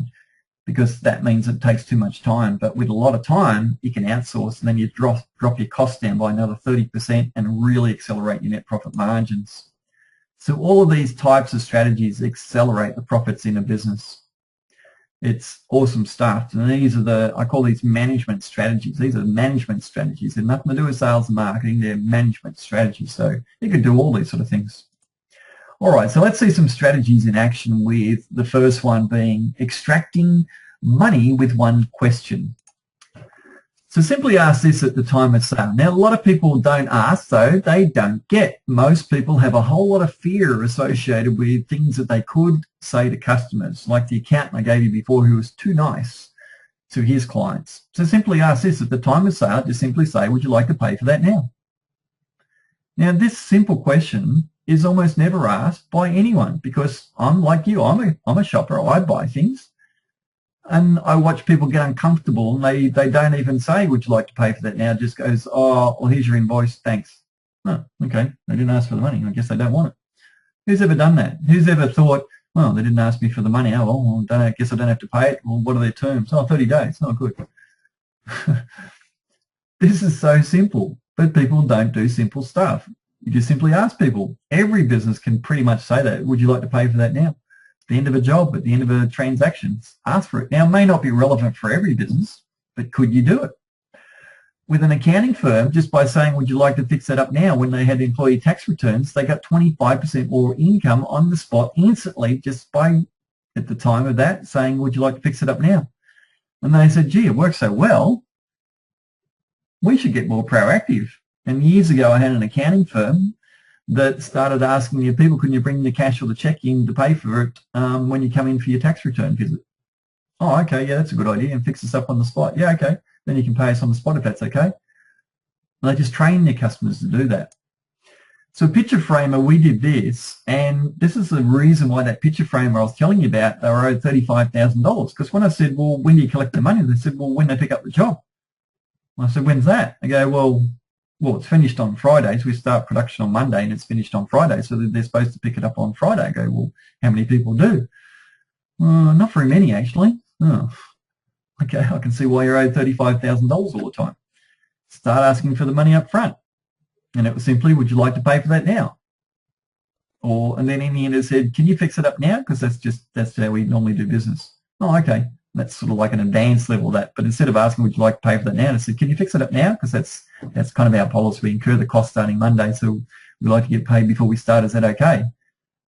because that means it takes too much time. But with a lot of time, you can outsource, and then you drop your costs down by another 30% and really accelerate your net profit margins. So all of these types of strategies accelerate the profits in a business. It's awesome stuff. And these are I call these management strategies. These are management strategies. They're nothing to do with sales and marketing. They're management strategies. So you could do all these sort of things. All right, so let's see some strategies in action, with the first one being extracting money with one question. So simply ask this at the time of sale. Now, a lot of people don't ask, though. They don't get. Most people have a whole lot of fear associated with things that they could say to customers, like the accountant I gave you before who was too nice to his clients. So simply ask this at the time of sale. Just simply say, would you like to pay for that now? Now, this simple question is almost never asked by anyone because I'm like you. I'm a shopper. I buy things. And I watch people get uncomfortable and they don't even say, would you like to pay for that now? It just goes, oh, well, here's your invoice. Thanks. Oh, okay. They didn't ask for the money. I guess they don't want it. Who's ever done that? Who's ever thought, well, they didn't ask me for the money. Oh, well, I guess I don't have to pay it. Well, what are their terms? Oh, 30 days. Not good. This is so simple, but people don't do simple stuff. You just simply ask people. Every business can pretty much say that. Would you like to pay for that now? The end of a job, at the end of a transaction, ask for it. Now, it may not be relevant for every business, but could you do it? With an accounting firm, just by saying, would you like to fix that up now, when they had employee tax returns, they got 25% more income on the spot instantly just by, at the time of that, saying, would you like to fix it up now? And they said, gee, it works so well, we should get more proactive. And years ago, I had an accounting firm that started asking your people, can you bring the cash or the check in to pay for it when you come in for your tax return visit? Oh, okay, yeah, that's a good idea, and fix this up on the spot. Yeah, okay, then you can pay us on the spot if that's okay. And they just train their customers to do that. So Picture Framer, we did this, and this is the reason why that Picture Framer I was telling you about, they were owed $35,000. Because when I said, well, when do you collect the money? They said, well, when they pick up the job. I said, when's that? They go, well, it's finished on Fridays. We start production on Monday and it's finished on Friday, so they're supposed to pick it up on Friday. I go, well, how many people do? Not very many, actually. Oh, okay, I can see why you're owed $35,000 all the time. Start asking for the money up front. And it was simply, would you like to pay for that now? And then in the end it said, can you fix it up now? Because that's how we normally do business. Oh, okay. That's sort of like an advanced level of that. But instead of asking, would you like to pay for that now? I said, can you fix it up now? Because that's kind of our policy. We incur the cost starting Monday, so we like to get paid before we start. Is that okay?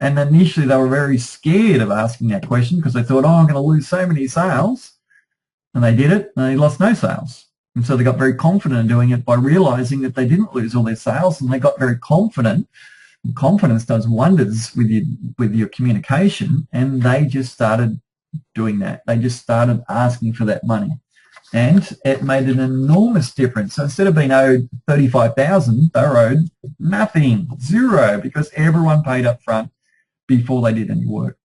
And initially they were very scared of asking that question because they thought, oh, I'm going to lose so many sales. And they did it, and they lost no sales. And so they got very confident in doing it by realizing that they didn't lose all their sales, and they got very confident. And confidence does wonders with your communication, and they just started doing that. They just started asking for that money, and it made an enormous difference. So instead of being owed $35,000, they were owed nothing, zero, because everyone paid up front before they did any work.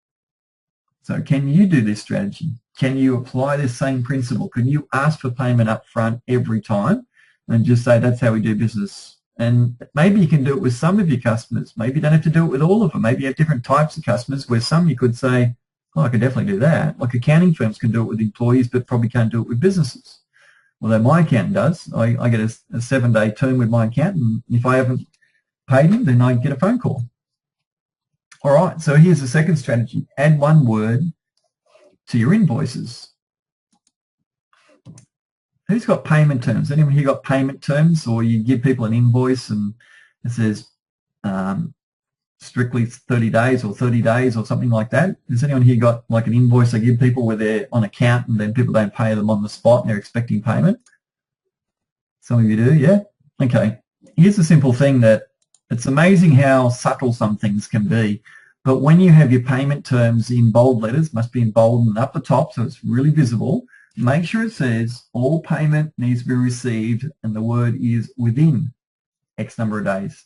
So can you do this strategy? Can you apply this same principle? Can you ask for payment up front every time and just say, that's how we do business? And maybe you can do it with some of your customers. Maybe you don't have to do it with all of them. Maybe you have different types of customers where some you could say, oh, I could definitely do that. Like accounting firms can do it with employees, but probably can't do it with businesses. Although my accountant does. I get a 7-day term with my accountant. If I haven't paid him, then I get a phone call. All right, so here's the second strategy. Add one word to your invoices. Who's got payment terms? Anyone here got payment terms? Or you give people an invoice and it says strictly 30 days or 30 days or something like that? Has anyone here got like an invoice they give people where they're on account and then people don't pay them on the spot and they're expecting payment? Some of you do, yeah? Okay. Here's the simple thing that it's amazing how subtle some things can be. But when you have your payment terms in bold letters, must be in bold and up the top so it's really visible, make sure it says all payment needs to be received and the word is within X number of days.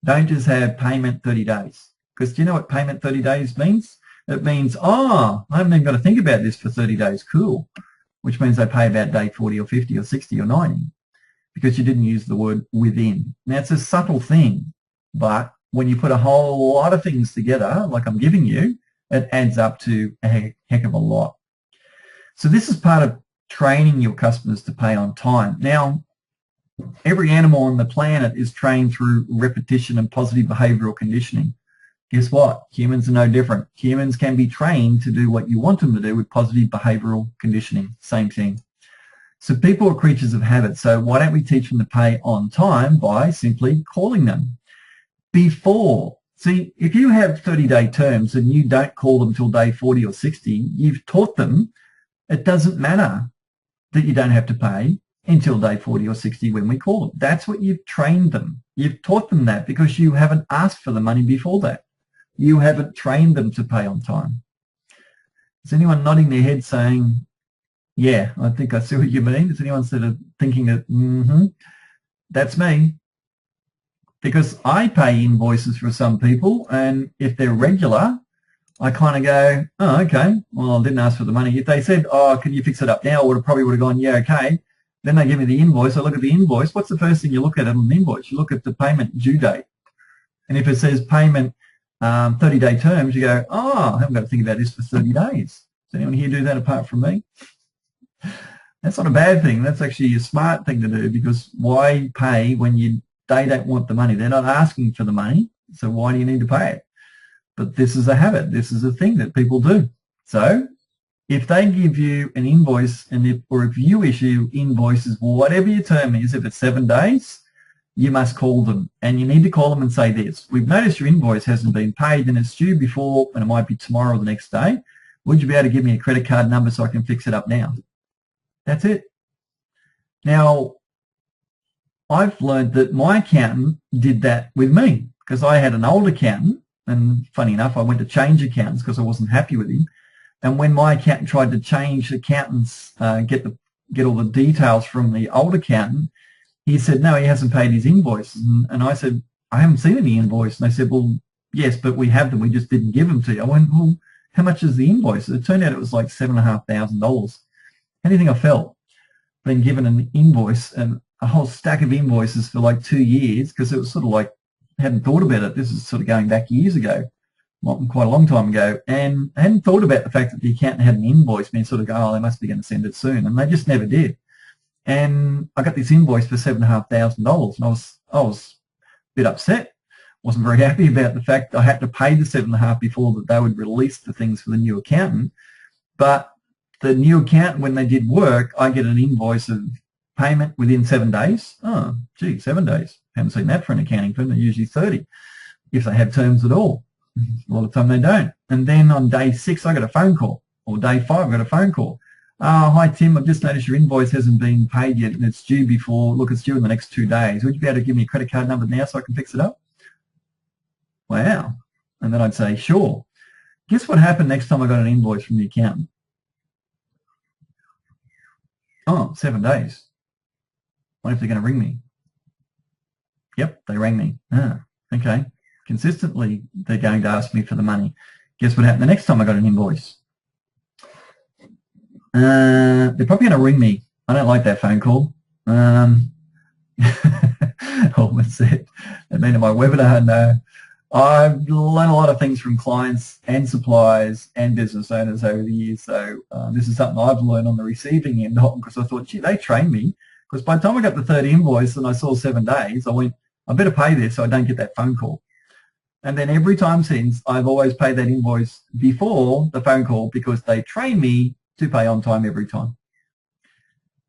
Don't just have payment 30 days. Because do you know what payment 30 days means? It means, oh, I haven't even got to think about this for 30 days. Cool. Which means they pay about day 40 or 50 or 60 or 90 because you didn't use the word within. Now, it's a subtle thing, but when you put a whole lot of things together, like I'm giving you, it adds up to a heck of a lot. So this is part of training your customers to pay on time. Now, every animal on the planet is trained through repetition and positive behavioral conditioning. Guess what? Humans are no different. Humans can be trained to do what you want them to do with positive behavioral conditioning. Same thing. So people are creatures of habit. So why don't we teach them to pay on time by simply calling them before? See, if you have 30-day terms and you don't call them till day 40 or 60, you've taught them it doesn't matter that you don't have to pay. until day 40 or 60 when we call them. That's what you've trained them. You've taught them that because you haven't asked for the money before that. You haven't trained them to pay on time. Is anyone nodding their head saying, yeah, I think I see what you mean? Is anyone sort of thinking that, that's me? Because I pay invoices for some people, and if they're regular, I kind of go, oh, okay, well, I didn't ask for the money. If they said, oh, can you fix it up now, I probably would have gone, yeah, okay. Then they give me the invoice. I look at the invoice. What's the first thing you look at on an invoice? You look at the payment due date. And if it says payment 30-day terms, you go, oh, I haven't got to think about this for 30 days. Does anyone here do that apart from me? That's not a bad thing. That's actually a smart thing to do, because why pay when they don't want the money? They're not asking for the money, so why do you need to pay it? But this is a habit. This is a thing that people do. So if they give you an invoice, and if you issue invoices, whatever your term is, if it's 7 days, you must call them, and you need to call them and say this: we've noticed your invoice hasn't been paid and it's due before, and it might be tomorrow or the next day. Would you be able to give me a credit card number so I can fix it up now? That's it. Now, I've learned that my accountant did that with me, because I had an old accountant, and funny enough, I went to change accountants because I wasn't happy with him. And when my accountant tried to change accountants, get all the details from the old accountant, he said, no, he hasn't paid his invoices. And I said, I haven't seen any invoice. And they said, well, yes, but we have them. We just didn't give them to you. I went, well, how much is the invoice? It turned out it was like $7,500. How do you think I felt? Being given an invoice and a whole stack of invoices for like 2 years, because it was sort of like, I hadn't thought about it. This is sort of going back years ago, quite a long time ago, and I hadn't thought about the fact that the accountant had an invoice, and sort of go, oh, they must be going to send it soon, and they just never did. And I got this invoice for $7,500, and I was a bit upset. Wasn't very happy about the fact I had to pay the $7,500 before that they would release the things for the new accountant. But the new accountant, when they did work, I get an invoice of payment within 7 days. Oh, gee, 7 days. Haven't seen that for an accounting firm. They're usually 30, if they have terms at all. A lot of the time they don't. And then on day 6, I got a phone call, or day 5, I got a phone call. Hi, Tim, I've just noticed your invoice hasn't been paid yet, and it's due before, look, it's due in the next 2 days. Would you be able to give me a credit card number now so I can fix it up? Wow. And then I'd say, sure. Guess what happened next time I got an invoice from the accountant? Oh, 7 days. What if they're going to ring me? Yep, they rang me. Ah, okay. Consistently, they're going to ask me for the money. Guess what happened the next time I got an invoice? They're probably going to ring me. I don't like that phone call. Almost said. They've been to my webinar. No. I've learned a lot of things from clients and suppliers and business owners over the years. So this is something I've learned on the receiving end, because I thought, gee, they trained me. Because by the time I got the third invoice and I saw 7 days, I went, I better pay this so I don't get that phone call. And then every time since, I've always paid that invoice before the phone call, because they train me to pay on time every time.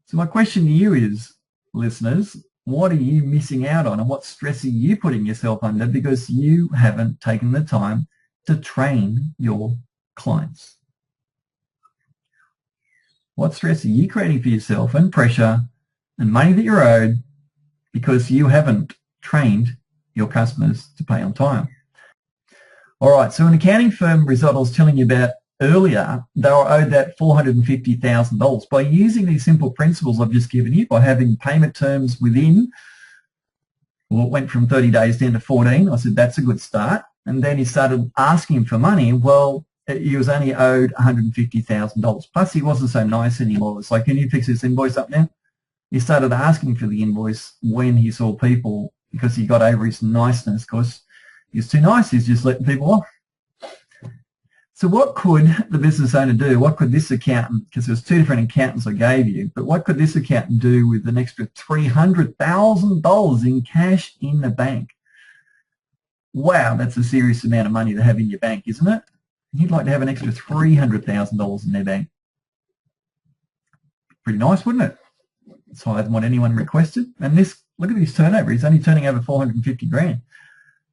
So my question to you is, listeners, what are you missing out on, and what stress are you putting yourself under because you haven't taken the time to train your clients? What stress are you creating for yourself, and pressure and money that you're owed because you haven't trained your customers to pay on time? All right, so an accounting firm result I was telling you about earlier, they were owed that $450,000 by using these simple principles I've just given you, by having payment terms within, well, it went from 30 days down to 14. I said, that's a good start. And then he started asking for money. Well, he was only owed $150,000. Plus, he wasn't so nice anymore. It's like, can you fix this invoice up now? He started asking for the invoice when he saw people, because he got over his niceness, because he's too nice. He's just letting people off. So what could the business owner do? What could this accountant, because there's 2 different accountants I gave you, but what could this accountant do with an extra $300,000 in cash in the bank? Wow, that's a serious amount of money to have in your bank, isn't it? You'd like to have an extra $300,000 in their bank. Pretty nice, wouldn't it? It's higher than what anyone requested. And this, look at his turnover. He's only turning over 450 grand.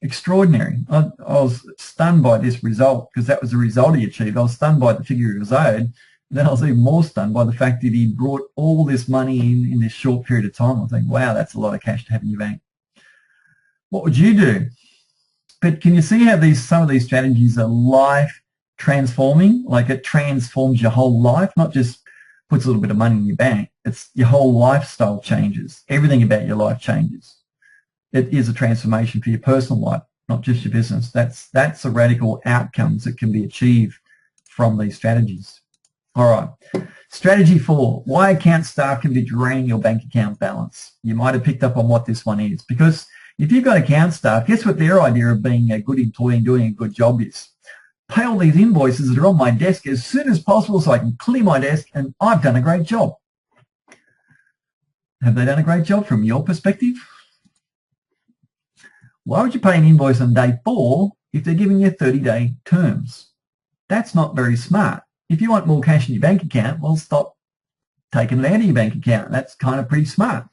Extraordinary. I was stunned by this result, because that was the result he achieved. I was stunned by the figure he was owed, Then I was even more stunned by the fact that he brought all this money in this short period of time. I was thinking, wow, that's a lot of cash to have in your bank. What would you do? But can you see how some of these strategies are life transforming? Like it transforms your whole life, not just puts a little bit of money in your bank. It's your whole lifestyle changes. Everything about your life changes. It is a transformation for your personal life, not just your business. That's the radical outcomes that can be achieved from these strategies. All right. Strategy 4, why account staff can be draining your bank account balance. You might have picked up on what this one is, because if you've got account staff, guess what their idea of being a good employee and doing a good job is? Pay all these invoices that are on my desk as soon as possible so I can clear my desk and I've done a great job. Have they done a great job from your perspective? Why would you pay an invoice on day 4 if they're giving you 30-day terms? That's not very smart. If you want more cash in your bank account, well, stop taking it out of your bank account. That's kind of pretty smart.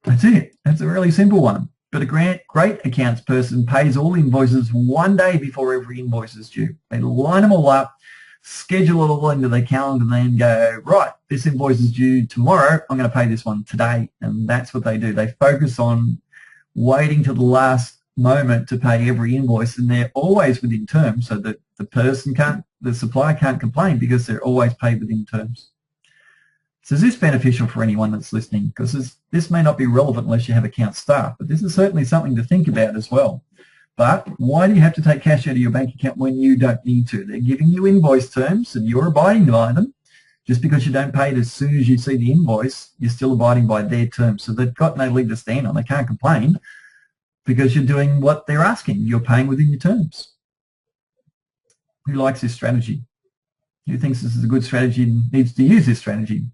That's it. That's a really simple one. But a great accounts person pays all invoices one day before every invoice is due. They line them all up, schedule it all into their calendar, and then go, right, this invoice is due tomorrow. I'm going to pay this one today. And that's what they do. They focus on waiting till the last moment to pay every invoice, and they're always within terms, so that the supplier can't complain because they're always paid within terms. So is this beneficial for anyone that's listening? Because this may not be relevant unless you have account staff, but this is certainly something to think about as well. But why do you have to take cash out of your bank account when you don't need to? They're giving you invoice terms and you're abiding by them. Just because you don't pay it as soon as you see the invoice, you're still abiding by their terms. So they've got no leg to stand on. They can't complain because you're doing what they're asking. You're paying within your terms. Who likes this strategy? Who thinks this is a good strategy and needs to use this strategy?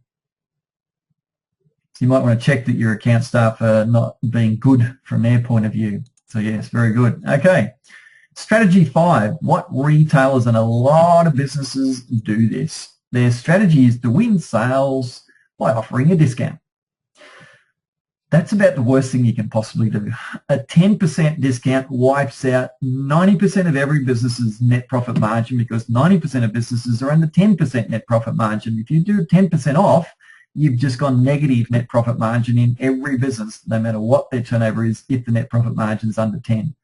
So you might want to check that your account staff are not being good from their point of view. So yes, very good. Okay. Strategy 5, what retailers and a lot of businesses do this. Their strategy is to win sales by offering a discount. That's about the worst thing you can possibly do. A 10% discount wipes out 90% of every business's net profit margin, because 90% of businesses are under 10% net profit margin. If you do 10% off, you've just gone negative net profit margin in every business, no matter what their turnover is, if the net profit margin is under 10.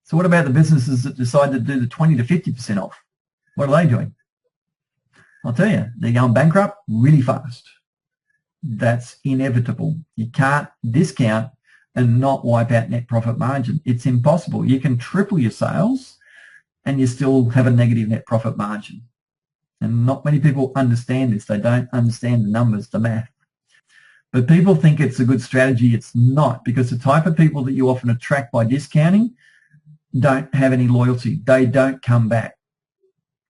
So what about the businesses that decide to do the 20 to 50% off? What are they doing? I'll tell you, they're going bankrupt really fast. That's inevitable. You can't discount and not wipe out net profit margin. It's impossible. You can triple your sales and you still have a negative net profit margin. And not many people understand this. They don't understand the numbers, the math. But people think it's a good strategy. It's not, because the type of people that you often attract by discounting don't have any loyalty. They don't come back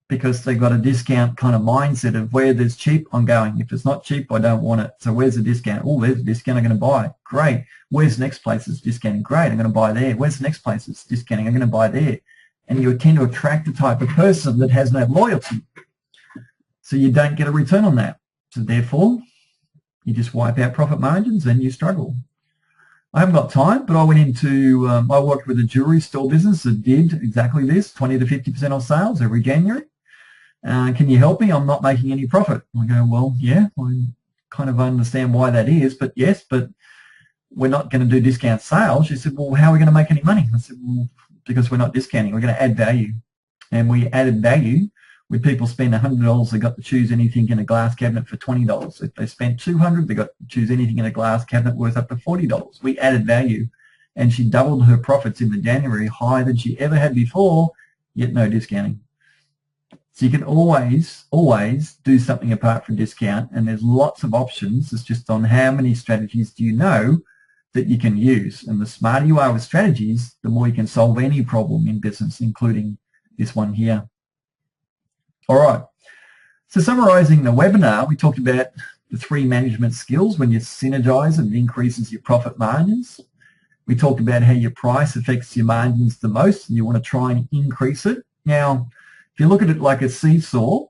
because they've got a discount kind of mindset of where there's cheap, I'm going. If it's not cheap, I don't want it. So where's the discount? Oh, there's a discount, I'm going to buy. Great. Where's the next place that's discounting? Great, I'm going to buy there. Where's the next place that's discounting? I'm going to buy there. And you tend to attract the type of person that has no loyalty. So you don't get a return on that. So therefore, you just wipe out profit margins and you struggle. I haven't got time, but I went into, I worked with a jewelry store business that did exactly this, 20 to 50% off sales every January. Can you help me? I'm not making any profit. I go, well, yeah, I kind of understand why that is, but yes, but we're not going to do discount sales. She said, well, how are we going to make any money? I said, well, because we're not discounting, we're going to add value. And we added value. With people spend $100, they got to choose anything in a glass cabinet for $20. If they spent $200, they got to choose anything in a glass cabinet worth up to $40. We added value, and she doubled her profits in the January, higher than she ever had before, yet no discounting. So you can always do something apart from discount, and there's lots of options. It's just on how many strategies do you know that you can use. And the smarter you are with strategies, the more you can solve any problem in business, including this one here. All right, so summarising the webinar, we talked about the 3 management skills. When you synergize, it increases your profit margins. We talked about how your price affects your margins the most, and you want to try and increase it. Now, if you look at it like a seesaw,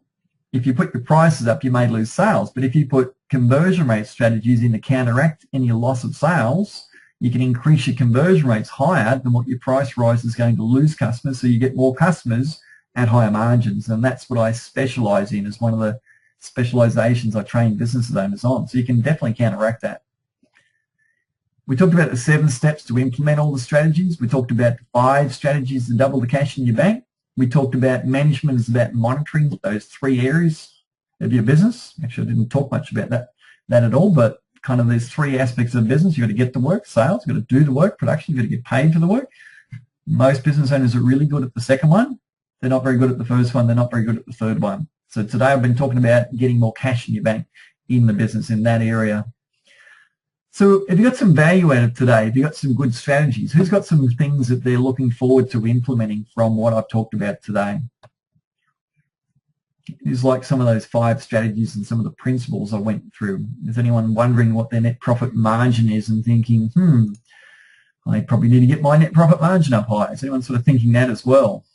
if you put your prices up, you may lose sales. But if you put conversion rate strategies in to counteract any loss of sales, you can increase your conversion rates higher than what your price rise is going to lose customers, so you get more customers at higher margins, and that's what I specialize in as one of the specializations I train business owners on. So you can definitely counteract that. We talked about the 7 steps to implement all the strategies. We talked about 5 strategies to double the cash in your bank. We talked about management is about monitoring those 3 areas of your business. Actually, I didn't talk much about that at all, but kind of there's 3 aspects of business. You've got to get the work, sales, you've got to do the work, production, you've got to get paid for the work. Most business owners are really good at the second one. They're not very good at the first one. They're not very good at the third one. So today I've been talking about getting more cash in your bank in the business in that area. So have you got some value out of today? Have you got some good strategies? Who's got some things that they're looking forward to implementing from what I've talked about today? It's like some of those 5 strategies and some of the principles I went through. Is anyone wondering what their net profit margin is and thinking, I probably need to get my net profit margin up higher? Is anyone sort of thinking that as well?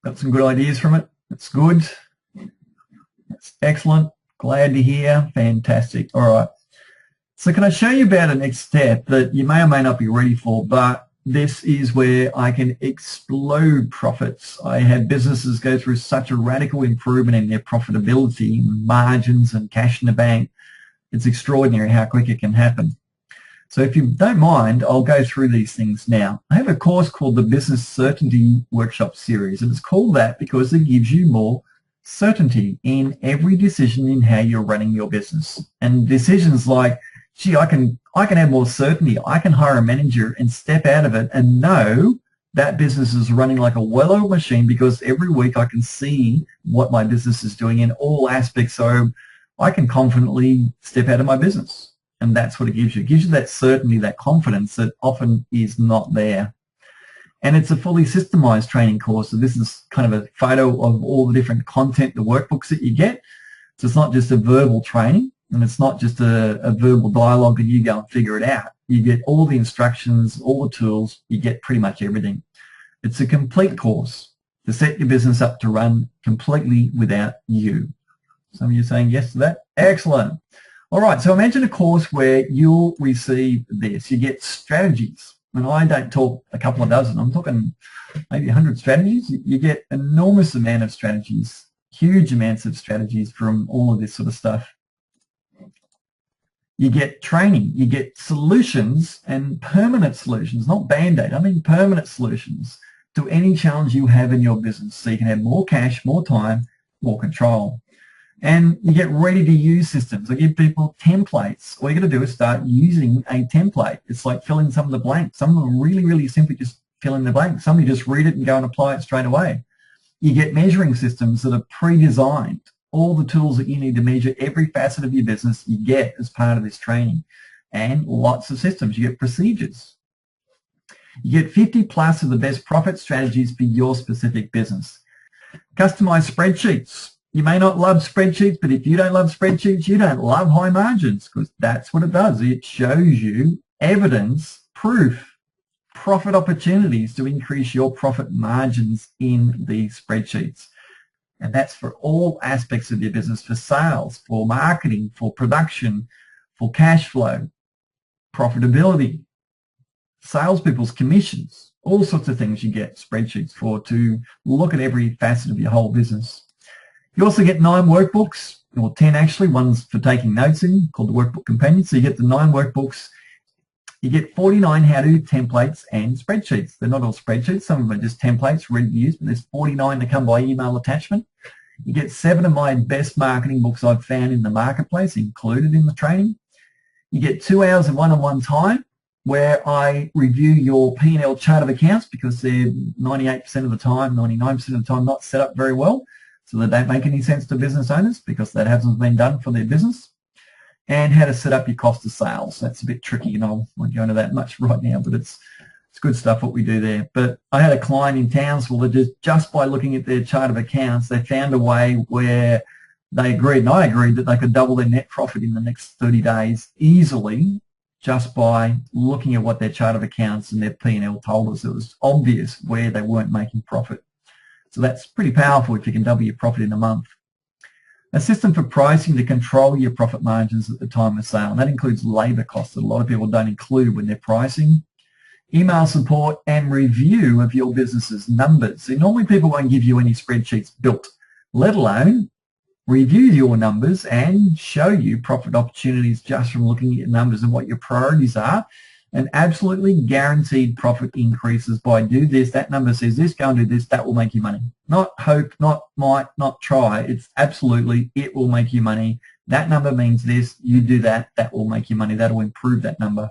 Got some good ideas from it? That's good. That's excellent. Glad to hear. Fantastic. All right. So can I show you about a next step that you may or may not be ready for, but this is where I can explode profits. I have businesses go through such a radical improvement in their profitability, margins and cash in the bank. It's extraordinary how quick it can happen. So if you don't mind, I'll go through these things now. I have a course called the Business Certainty Workshop Series, and it's called that because it gives you more certainty in every decision in how you're running your business. And decisions like, gee, I can have more certainty. I can hire a manager and step out of it and know that business is running like a well-oiled machine because every week I can see what my business is doing in all aspects, so I can confidently step out of my business. And that's what it gives you. It gives you that certainty, that confidence that often is not there. And it's a fully systemized training course. So this is kind of a photo of all the different content, the workbooks that you get. So it's not just a verbal training, and it's not just a verbal dialogue and you go and figure it out. You get all the instructions, all the tools, you get pretty much everything. It's a complete course to set your business up to run completely without you. Some of you are saying yes to that. Excellent. All right, so imagine a course where you'll receive this. You get strategies. And I don't talk a couple of dozen. I'm talking maybe 100 strategies. You get enormous amount of strategies, huge amounts of strategies from all of this sort of stuff. You get training. You get solutions and permanent solutions, not Band-Aid. I mean permanent solutions to any challenge you have in your business. So you can have more cash, more time, more control. And you get ready-to-use systems. I give people templates. All you got to do is start using a template. It's like filling some of the blanks. Some of them are really, really simply just fill in the blanks. Some you just read it and go and apply it straight away. You get measuring systems that are pre-designed. All the tools that you need to measure every facet of your business you get as part of this training. And lots of systems. You get procedures. You get 50 plus of the best profit strategies for your specific business. Customized spreadsheets. You may not love spreadsheets, but if you don't love spreadsheets, you don't love high margins, because that's what it does. It shows you evidence, proof, profit opportunities to increase your profit margins in these spreadsheets. And that's for all aspects of your business, for sales, for marketing, for production, for cash flow, profitability, salespeople's commissions, all sorts of things you get spreadsheets for to look at every facet of your whole business. You also get 9 workbooks, or 10 actually. One's for taking notes in, called the Workbook Companion. So you get the 9 workbooks. You get 49 how-to templates and spreadsheets. They're not all spreadsheets. Some of them are just templates ready to use, but there's 49 that come by email attachment. You get 7 of my best marketing books I've found in the marketplace included in the training. You get 2 hours of one-on-one time where I review your P&L chart of accounts, because they're 98% of the time, 99% of the time not set up very well. So they don't make any sense to business owners because that hasn't been done for their business. And how to set up your cost of sales. That's a bit tricky, and I won't go into that much right now, but it's good stuff what we do there. But I had a client in Townsville that just by looking at their chart of accounts, they found a way where they agreed, and I agreed, that they could double their net profit in the next 30 days easily just by looking at what their chart of accounts and their P&L told us. It was obvious where they weren't making profit. So that's pretty powerful if you can double your profit in a month. A system for pricing to control your profit margins at the time of sale. And that includes labour costs that a lot of people don't include when they're pricing. email support and review of your business's numbers. So normally people won't give you any spreadsheets built, let alone review your numbers and show you profit opportunities just from looking at your numbers and what your priorities are, and absolutely guaranteed profit increases by do this, that number says this, go and do this, that will make you money. Not hope, not might, not try. It's absolutely, it will make you money. That number means this, you do that, that will make you money. That will improve that number.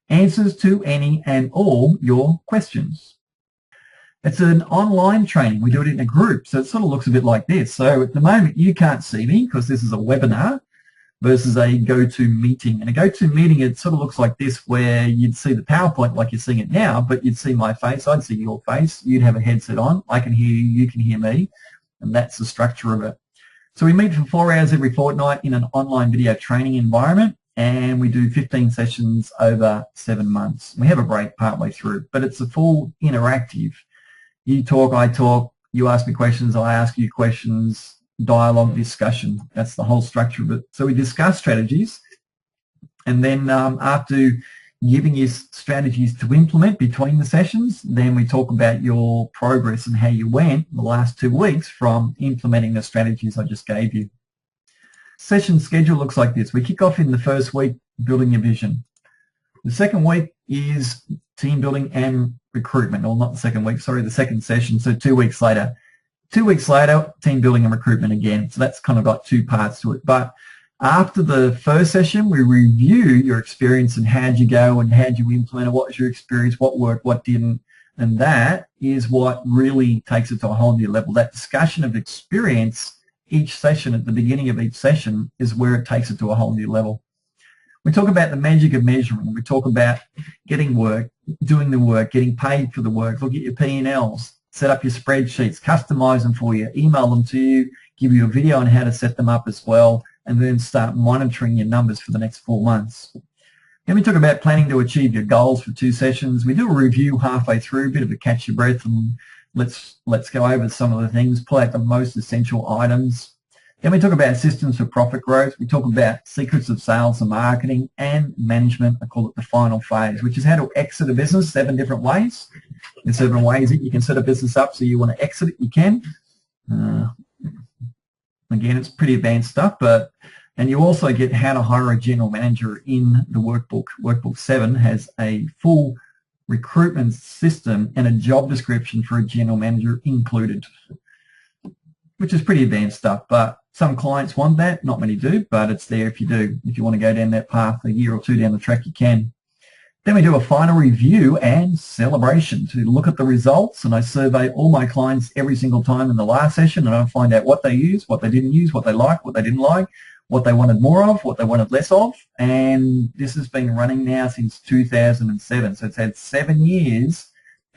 Answers to any and all your questions. It's an online training. We do it in a group, so it sort of looks a bit like this. So at the moment, you can't see me because this is a webinar versus a go-to-meeting. And a go-to-meeting, it sort of looks like this, where you'd see the PowerPoint like you're seeing it now, but you'd see my face, I'd see your face, you'd have a headset on, I can hear you, you can hear me, and that's the structure of it. So we meet for 4 hours every fortnight in an online video training environment, and we do 15 sessions over 7 months. We have a break partway through, but it's a full interactive. You talk, I talk, you ask me questions, I ask you questions, dialogue, discussion. That's the whole structure of it. So we discuss strategies, and then after giving you strategies to implement between the sessions, then we talk about your progress and how you went the last 2 weeks from implementing the strategies I just gave you. Session schedule looks like this. We kick off in the first week, building your vision. The second week is team building and recruitment, or not the second week, sorry, the second session, so 2 weeks later. 2 weeks later, team building and recruitment again. So that's kind of got 2 parts to it. But after the first session, we review your experience and how'd you go and how'd you implement it, what was your experience, what worked, what didn't. And that is what really takes it to a whole new level. That discussion of experience, each session, at the beginning of each session, is where it takes it to a whole new level. We talk about the magic of measuring. We talk about getting work, doing the work, getting paid for the work, look at your P&Ls, set up your spreadsheets, customize them for you, email them to you, give you a video on how to set them up as well, and then start monitoring your numbers for the next 4 months. Then we talk about planning to achieve your goals for 2 sessions. We do a review halfway through, a bit of a catch your breath, and let's go over some of the things, pull out the most essential items. Then we talk about systems for profit growth. We talk about secrets of sales and marketing and management. I call it the final phase, which is how to exit a business 7 different ways. There's 7 ways that you can set a business up, so you want to exit it, you can. Again, it's pretty advanced stuff, and you also get how to hire a general manager in the workbook. Workbook 7 has a full recruitment system and a job description for a general manager included, which is pretty advanced stuff. But some clients want that, not many do, but it's there if you do. If you want to go down that path a year or 2 down the track, you can. Then we do a final review and celebration to look at the results, and I survey all my clients every single time in the last session, and I find out what they used, what they didn't use, what they liked, what they didn't like, what they wanted more of, what they wanted less of, and this has been running now since 2007, so it's had 7 years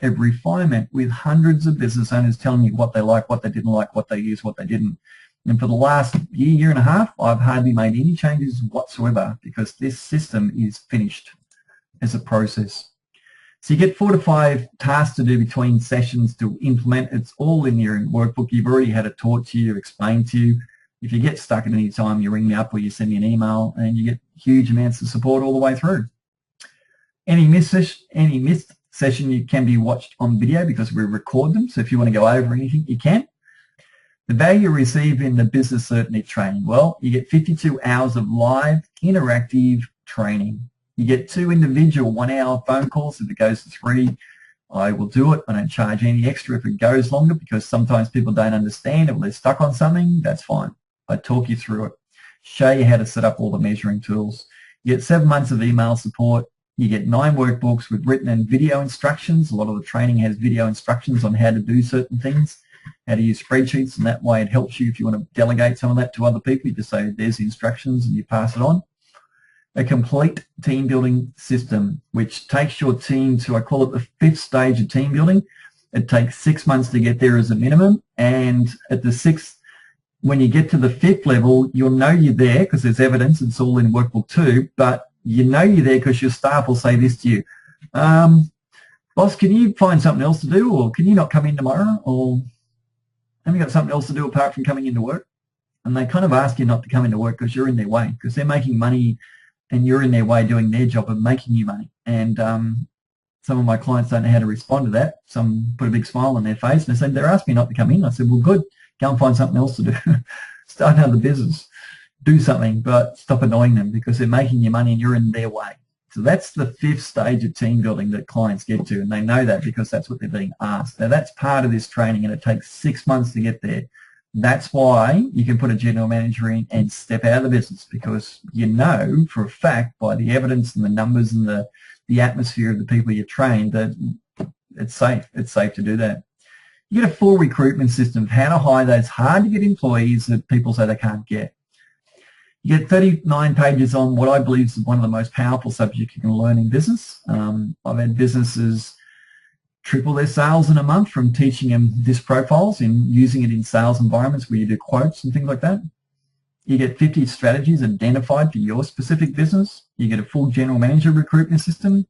of refinement with hundreds of business owners telling me what they like, what they didn't like, what they used, what they didn't. And for the last year and a half, I've hardly made any changes whatsoever because this system is finished as a process. So you get 4 to 5 tasks to do between sessions to implement. It's all in your workbook. You've already had it taught to you, explained to you. If you get stuck at any time, you ring me up or you send me an email, and you get huge amounts of support all the way through. Any missed session you can be watched on video because we record them, so if you want to go over anything, you can. The value you receive in the Business Certainty training, well, you get 52 hours of live, interactive training. You get 2 individual 1-hour phone calls. If it goes to 3, I will do it. I don't charge any extra if it goes longer because sometimes people don't understand or they're stuck on something. That's fine. I talk you through it, show you how to set up all the measuring tools. You get 7 months of email support. You get 9 workbooks with written and video instructions. A lot of the training has video instructions on how to do certain things, how to use spreadsheets, and that way it helps you if you want to delegate some of that to other people. You just say, there's the instructions, and you pass it on. A complete team building system, which takes your team to, I call it the 5th stage of team building. It takes 6 months to get there as a minimum, and at the 6th, when you get to the 5th level, you'll know you're there because there's evidence. It's all in workbook 2, but you know you're there because your staff will say this to you. Boss, can you find something else to do, or can you not come in tomorrow, or have you got something else to do apart from coming into work? And they kind of ask you not to come into work because you're in their way, because they're making money and you're in their way doing their job of making you money. And some of my clients don't know how to respond to that. Some put a big smile on their face and they said, they're asking me not to come in. I said, well, good, go and find something else to do. Start another business. Do something, but stop annoying them because they're making you money and you're in their way. So that's the 5th stage of team building that clients get to, and they know that because that's what they're being asked. Now, that's part of this training, and it takes 6 months to get there. That's why you can put a general manager in and step out of the business, because you know for a fact by the evidence and the numbers and the atmosphere of the people you train that it's safe. It's safe to do that. You get a full recruitment system of how to hire those hard-to-get employees that people say they can't get. You get 39 pages on what I believe is one of the most powerful subjects you can learn in business. I've had businesses triple their sales in a month from teaching them DISC profiles and using it in sales environments where you do quotes and things like that. You get 50 strategies identified for your specific business. You get a full general manager recruitment system.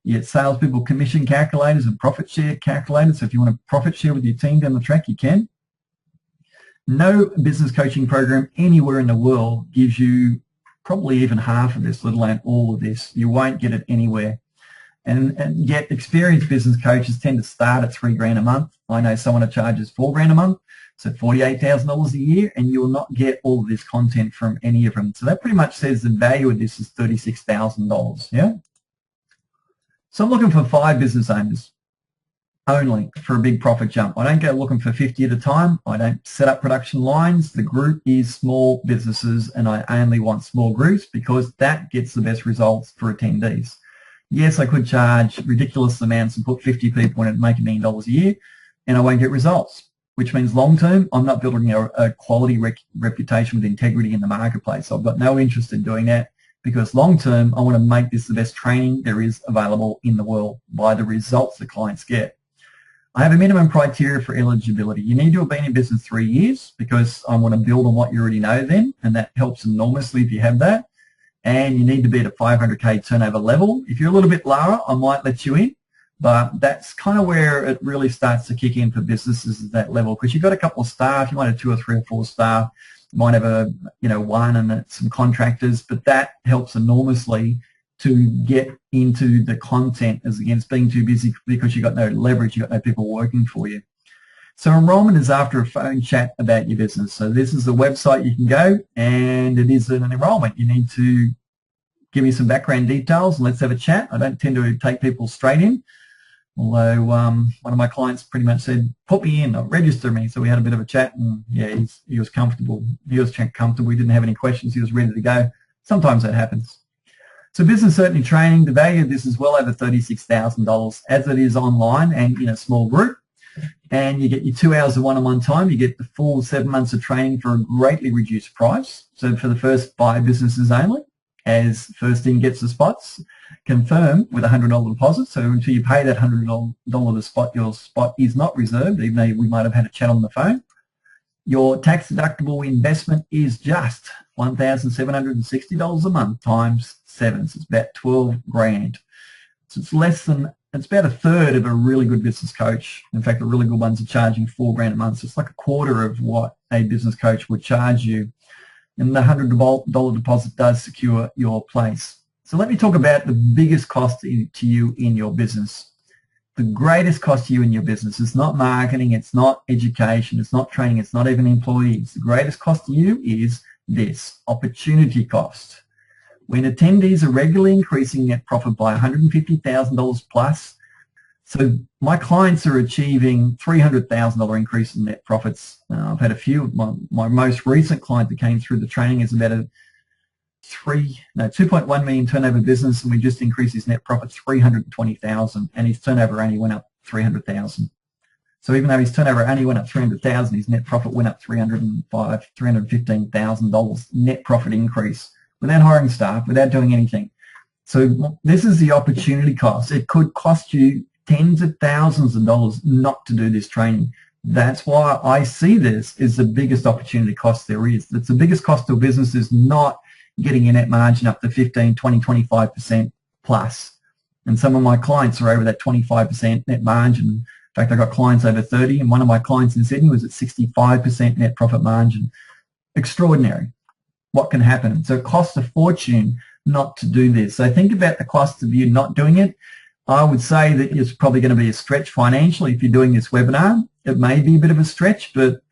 You get salespeople commission calculators and profit share calculators. So if you want to profit share with your team down the track, you can. No business coaching program anywhere in the world gives you probably even half of this, let alone all of this. You won't get it anywhere. And yet experienced business coaches tend to start at $3,000 a month. I know someone who charges $4,000 a month, so $48,000 a year, and you will not get all of this content from any of them. So that pretty much says the value of this is $36,000, yeah? So I'm looking for 5 business owners only for a big profit jump. I don't go looking for 50 at a time. I don't set up production lines. The group is small businesses, and I only want small groups because that gets the best results for attendees. Yes, I could charge ridiculous amounts and put 50 people in it and make $1 million a year, and I won't get results, which means long-term, I'm not building a quality reputation with integrity in the marketplace. So I've got no interest in doing that because long-term, I want to make this the best training there is available in the world by the results the clients get. I have a minimum criteria for eligibility. You need to have been in business 3 years because I want to build on what you already know then, and that helps enormously if you have that. And you need to be at a 500K turnover level. If you're a little bit lower, I might let you in, but that's kind of where it really starts to kick in for businesses at that level, because you've got a couple of staff. You might have 2 or 3 or 4 staff. You might have one and some contractors, but that helps enormously to get into the content as against being too busy because you've got no leverage, you've got no people working for you. So enrollment is after a phone chat about your business. So this is the website you can go, and it is an enrollment. You need to give me some background details and let's have a chat. I don't tend to take people straight in, although one of my clients pretty much said, put me in, register me. So we had a bit of a chat, and yeah, he was comfortable. He was comfortable. He didn't have any questions. He was ready to go. Sometimes that happens. So business certainty training, the value of this is well over $36,000 as it is online and in a small group. And you get your 2 hours of one-on-one time. You get the full 7 months of training for a greatly reduced price. So for the first 5 businesses only, as first in gets the spots, confirm with a $100 deposit. So until you pay that $100 the spot, your spot is not reserved, even though we might have had a chat on the phone. Your tax-deductible investment is just $1,760 a month times 7. So it's about 12 grand. So it's about a third of a really good business coach. In fact, the really good ones are charging $4 grand a month. So it's like a quarter of what a business coach would charge you. And the $100 deposit does secure your place. So let me talk about the biggest cost to you in your business. The greatest cost to you in your business is not marketing, it's not education, it's not training, it's not even employees. The greatest cost to you is this, opportunity cost. When attendees are regularly increasing net profit by $150,000 plus, so my clients are achieving $300,000 increase in net profits. I've had a few. My most recent client that came through the training is about a 2.1 million turnover business, and we just increased his net profit 320,000, and his turnover only went up 300,000. So even though his turnover only went up 300,000, his net profit went up $315,000 net profit increase without hiring staff, without doing anything. So this is the opportunity cost. It could cost you tens of thousands of dollars not to do this training. That's why I see this as the biggest opportunity cost there is. That's the biggest cost to a business is not getting your net margin up to 15, 20, 25% plus. And some of my clients are over that 25% net margin. In fact, I got clients over 30, and one of my clients in Sydney was at 65% net profit margin. Extraordinary. What can happen? So it costs a fortune not to do this. So think about the cost of you not doing it. I would say that it's probably going to be a stretch financially if you're doing this webinar. It may be a bit of a stretch, but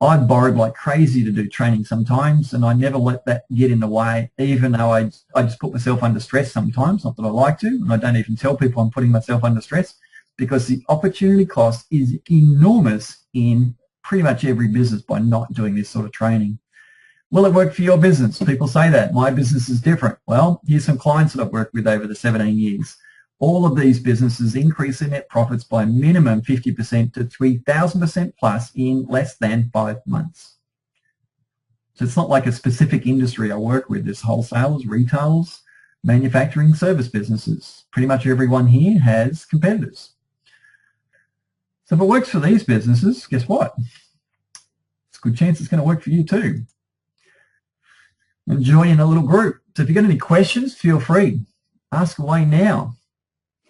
I've borrowed like crazy to do training sometimes, and I never let that get in the way, even though I just put myself under stress sometimes, not that I like to, and I don't even tell people I'm putting myself under stress, because the opportunity cost is enormous in pretty much every business by not doing this sort of training. Will it work for your business? People say that. My business is different. Well, here's some clients that I've worked with over the 17 years. All of these businesses increase their net profits by a minimum 50% to 3,000% plus in less than 5 months. So it's not like a specific industry I work with. There's wholesalers, retailers, manufacturing, service businesses. Pretty much everyone here has competitors. So if it works for these businesses, guess what? It's a good chance it's going to work for you too. And join a little group. So if you've got any questions, feel free. Ask away now.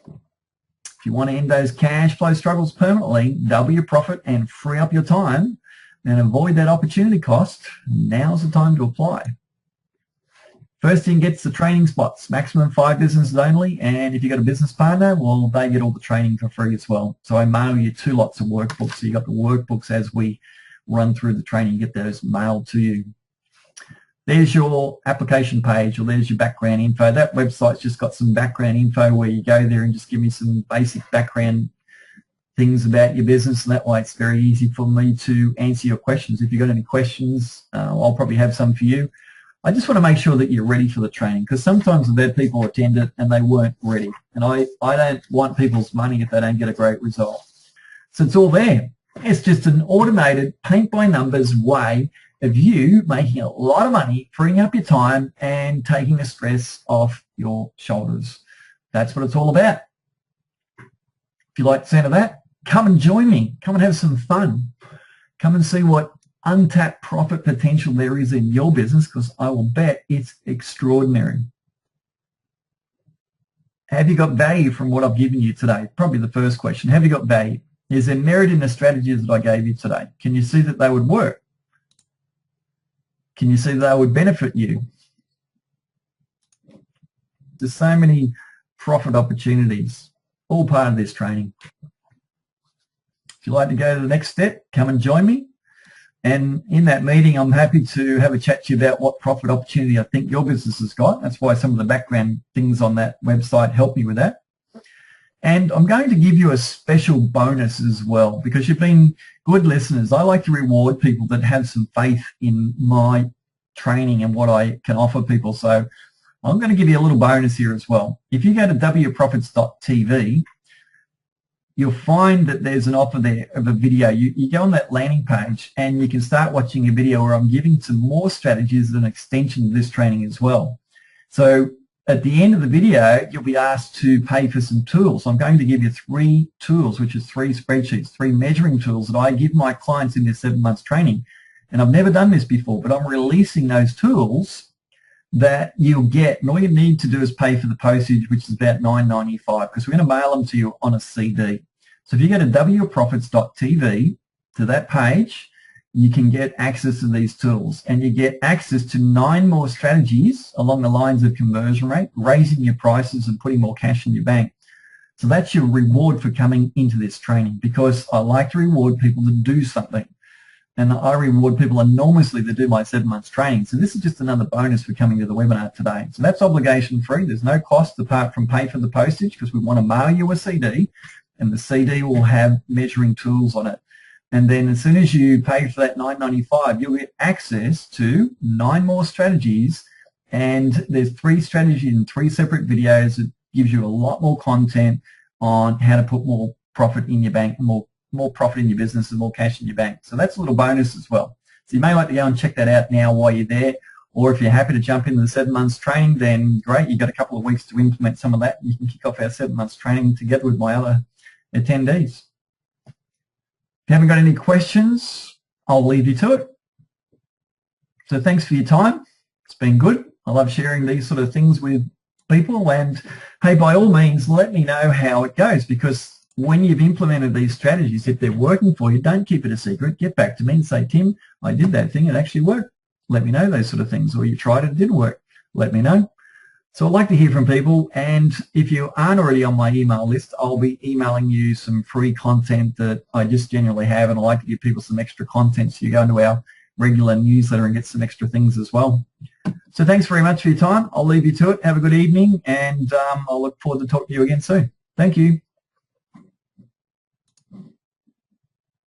If you want to end those cash flow struggles permanently, double your profit and free up your time and avoid that opportunity cost, now's the time to apply. First in gets the training spots, maximum 5 businesses only, and if you've got a business partner, well, they get all the training for free as well. So I mail you 2 lots of workbooks. So you've got the workbooks as we run through the training, get those mailed to you. There's your application page, or there's your background info. That website's just got some background info where you go there and just give me some basic background things about your business, and that way it's very easy for me to answer your questions. If you've got any questions, I'll probably have some for you. I just want to make sure that you're ready for the training, because sometimes I've had people attend it and they weren't ready. And I don't want people's money if they don't get a great result. So it's all there. It's just an automated paint-by-numbers way of you making a lot of money, freeing up your time and taking the stress off your shoulders. That's what it's all about. If you like the sound of that, come and join me. Come and have some fun. Come and see what untapped profit potential there is in your business, because I will bet it's extraordinary. Have you got value from what I've given you today? Probably the first question. Have you got value? Is there merit in the strategies that I gave you today? Can you see that they would work? Can you see that they would benefit you? There's so many profit opportunities, all part of this training. If you'd like to go to the next step, come and join me. And in that meeting, I'm happy to have a chat to you about what profit opportunity I think your business has got. That's why some of the background things on that website help me with that. And I'm going to give you a special bonus as well, because you've been good listeners. I like to reward people that have some faith in my training and what I can offer people. So I'm going to give you a little bonus here as well. If you go to wprofits.tv, you'll find that there's an offer there of a video. You go on that landing page and you can start watching a video where I'm giving some more strategies as an extension of this training as well. So at the end of the video, you'll be asked to pay for some tools. I'm going to give you 3 tools, which is 3 spreadsheets, 3 measuring tools that I give my clients in their 7 months training. And I've never done this before, but I'm releasing those tools that you'll get. And all you need to do is pay for the postage, which is about $9.95, because we're going to mail them to you on a CD. So if you go to wprofits.tv, to that page, you can get access to these tools, and you get access to 9 more strategies along the lines of conversion rate, raising your prices and putting more cash in your bank. So that's your reward for coming into this training, because I like to reward people that do something. And I reward people enormously that do my 7 months training. So this is just another bonus for coming to the webinar today. So that's obligation free. There's no cost apart from pay for the postage, because we want to mail you a CD, and the CD will have measuring tools on it. And then as soon as you pay for that $9.95, you'll get access to 9 more strategies. And there's 3 strategies in 3 separate videos that gives you a lot more content on how to put more profit in your bank, more profit in your business and more cash in your bank. So that's a little bonus as well. So you may like to go and check that out now while you're there. Or if you're happy to jump into the 7 months training, then great. You've got a couple of weeks to implement some of that. You can kick off our 7 months training together with my other attendees. If you haven't got any questions, I'll leave you to it. So thanks for your time. It's been good. I love sharing these sort of things with people. And hey, by all means, let me know how it goes, because when you've implemented these strategies, if they're working for you, don't keep it a secret. Get back to me and say, Tim, I did that thing. It actually worked. Let me know those sort of things. Or you tried it, it didn't work. Let me know. So I'd like to hear from people, and if you aren't already on my email list, I'll be emailing you some free content that I just generally have, and I like to give people some extra content so you go into our regular newsletter and get some extra things as well. So thanks very much for your time. I'll leave you to it. Have a good evening, and I'll look forward to talking to you again soon. Thank you.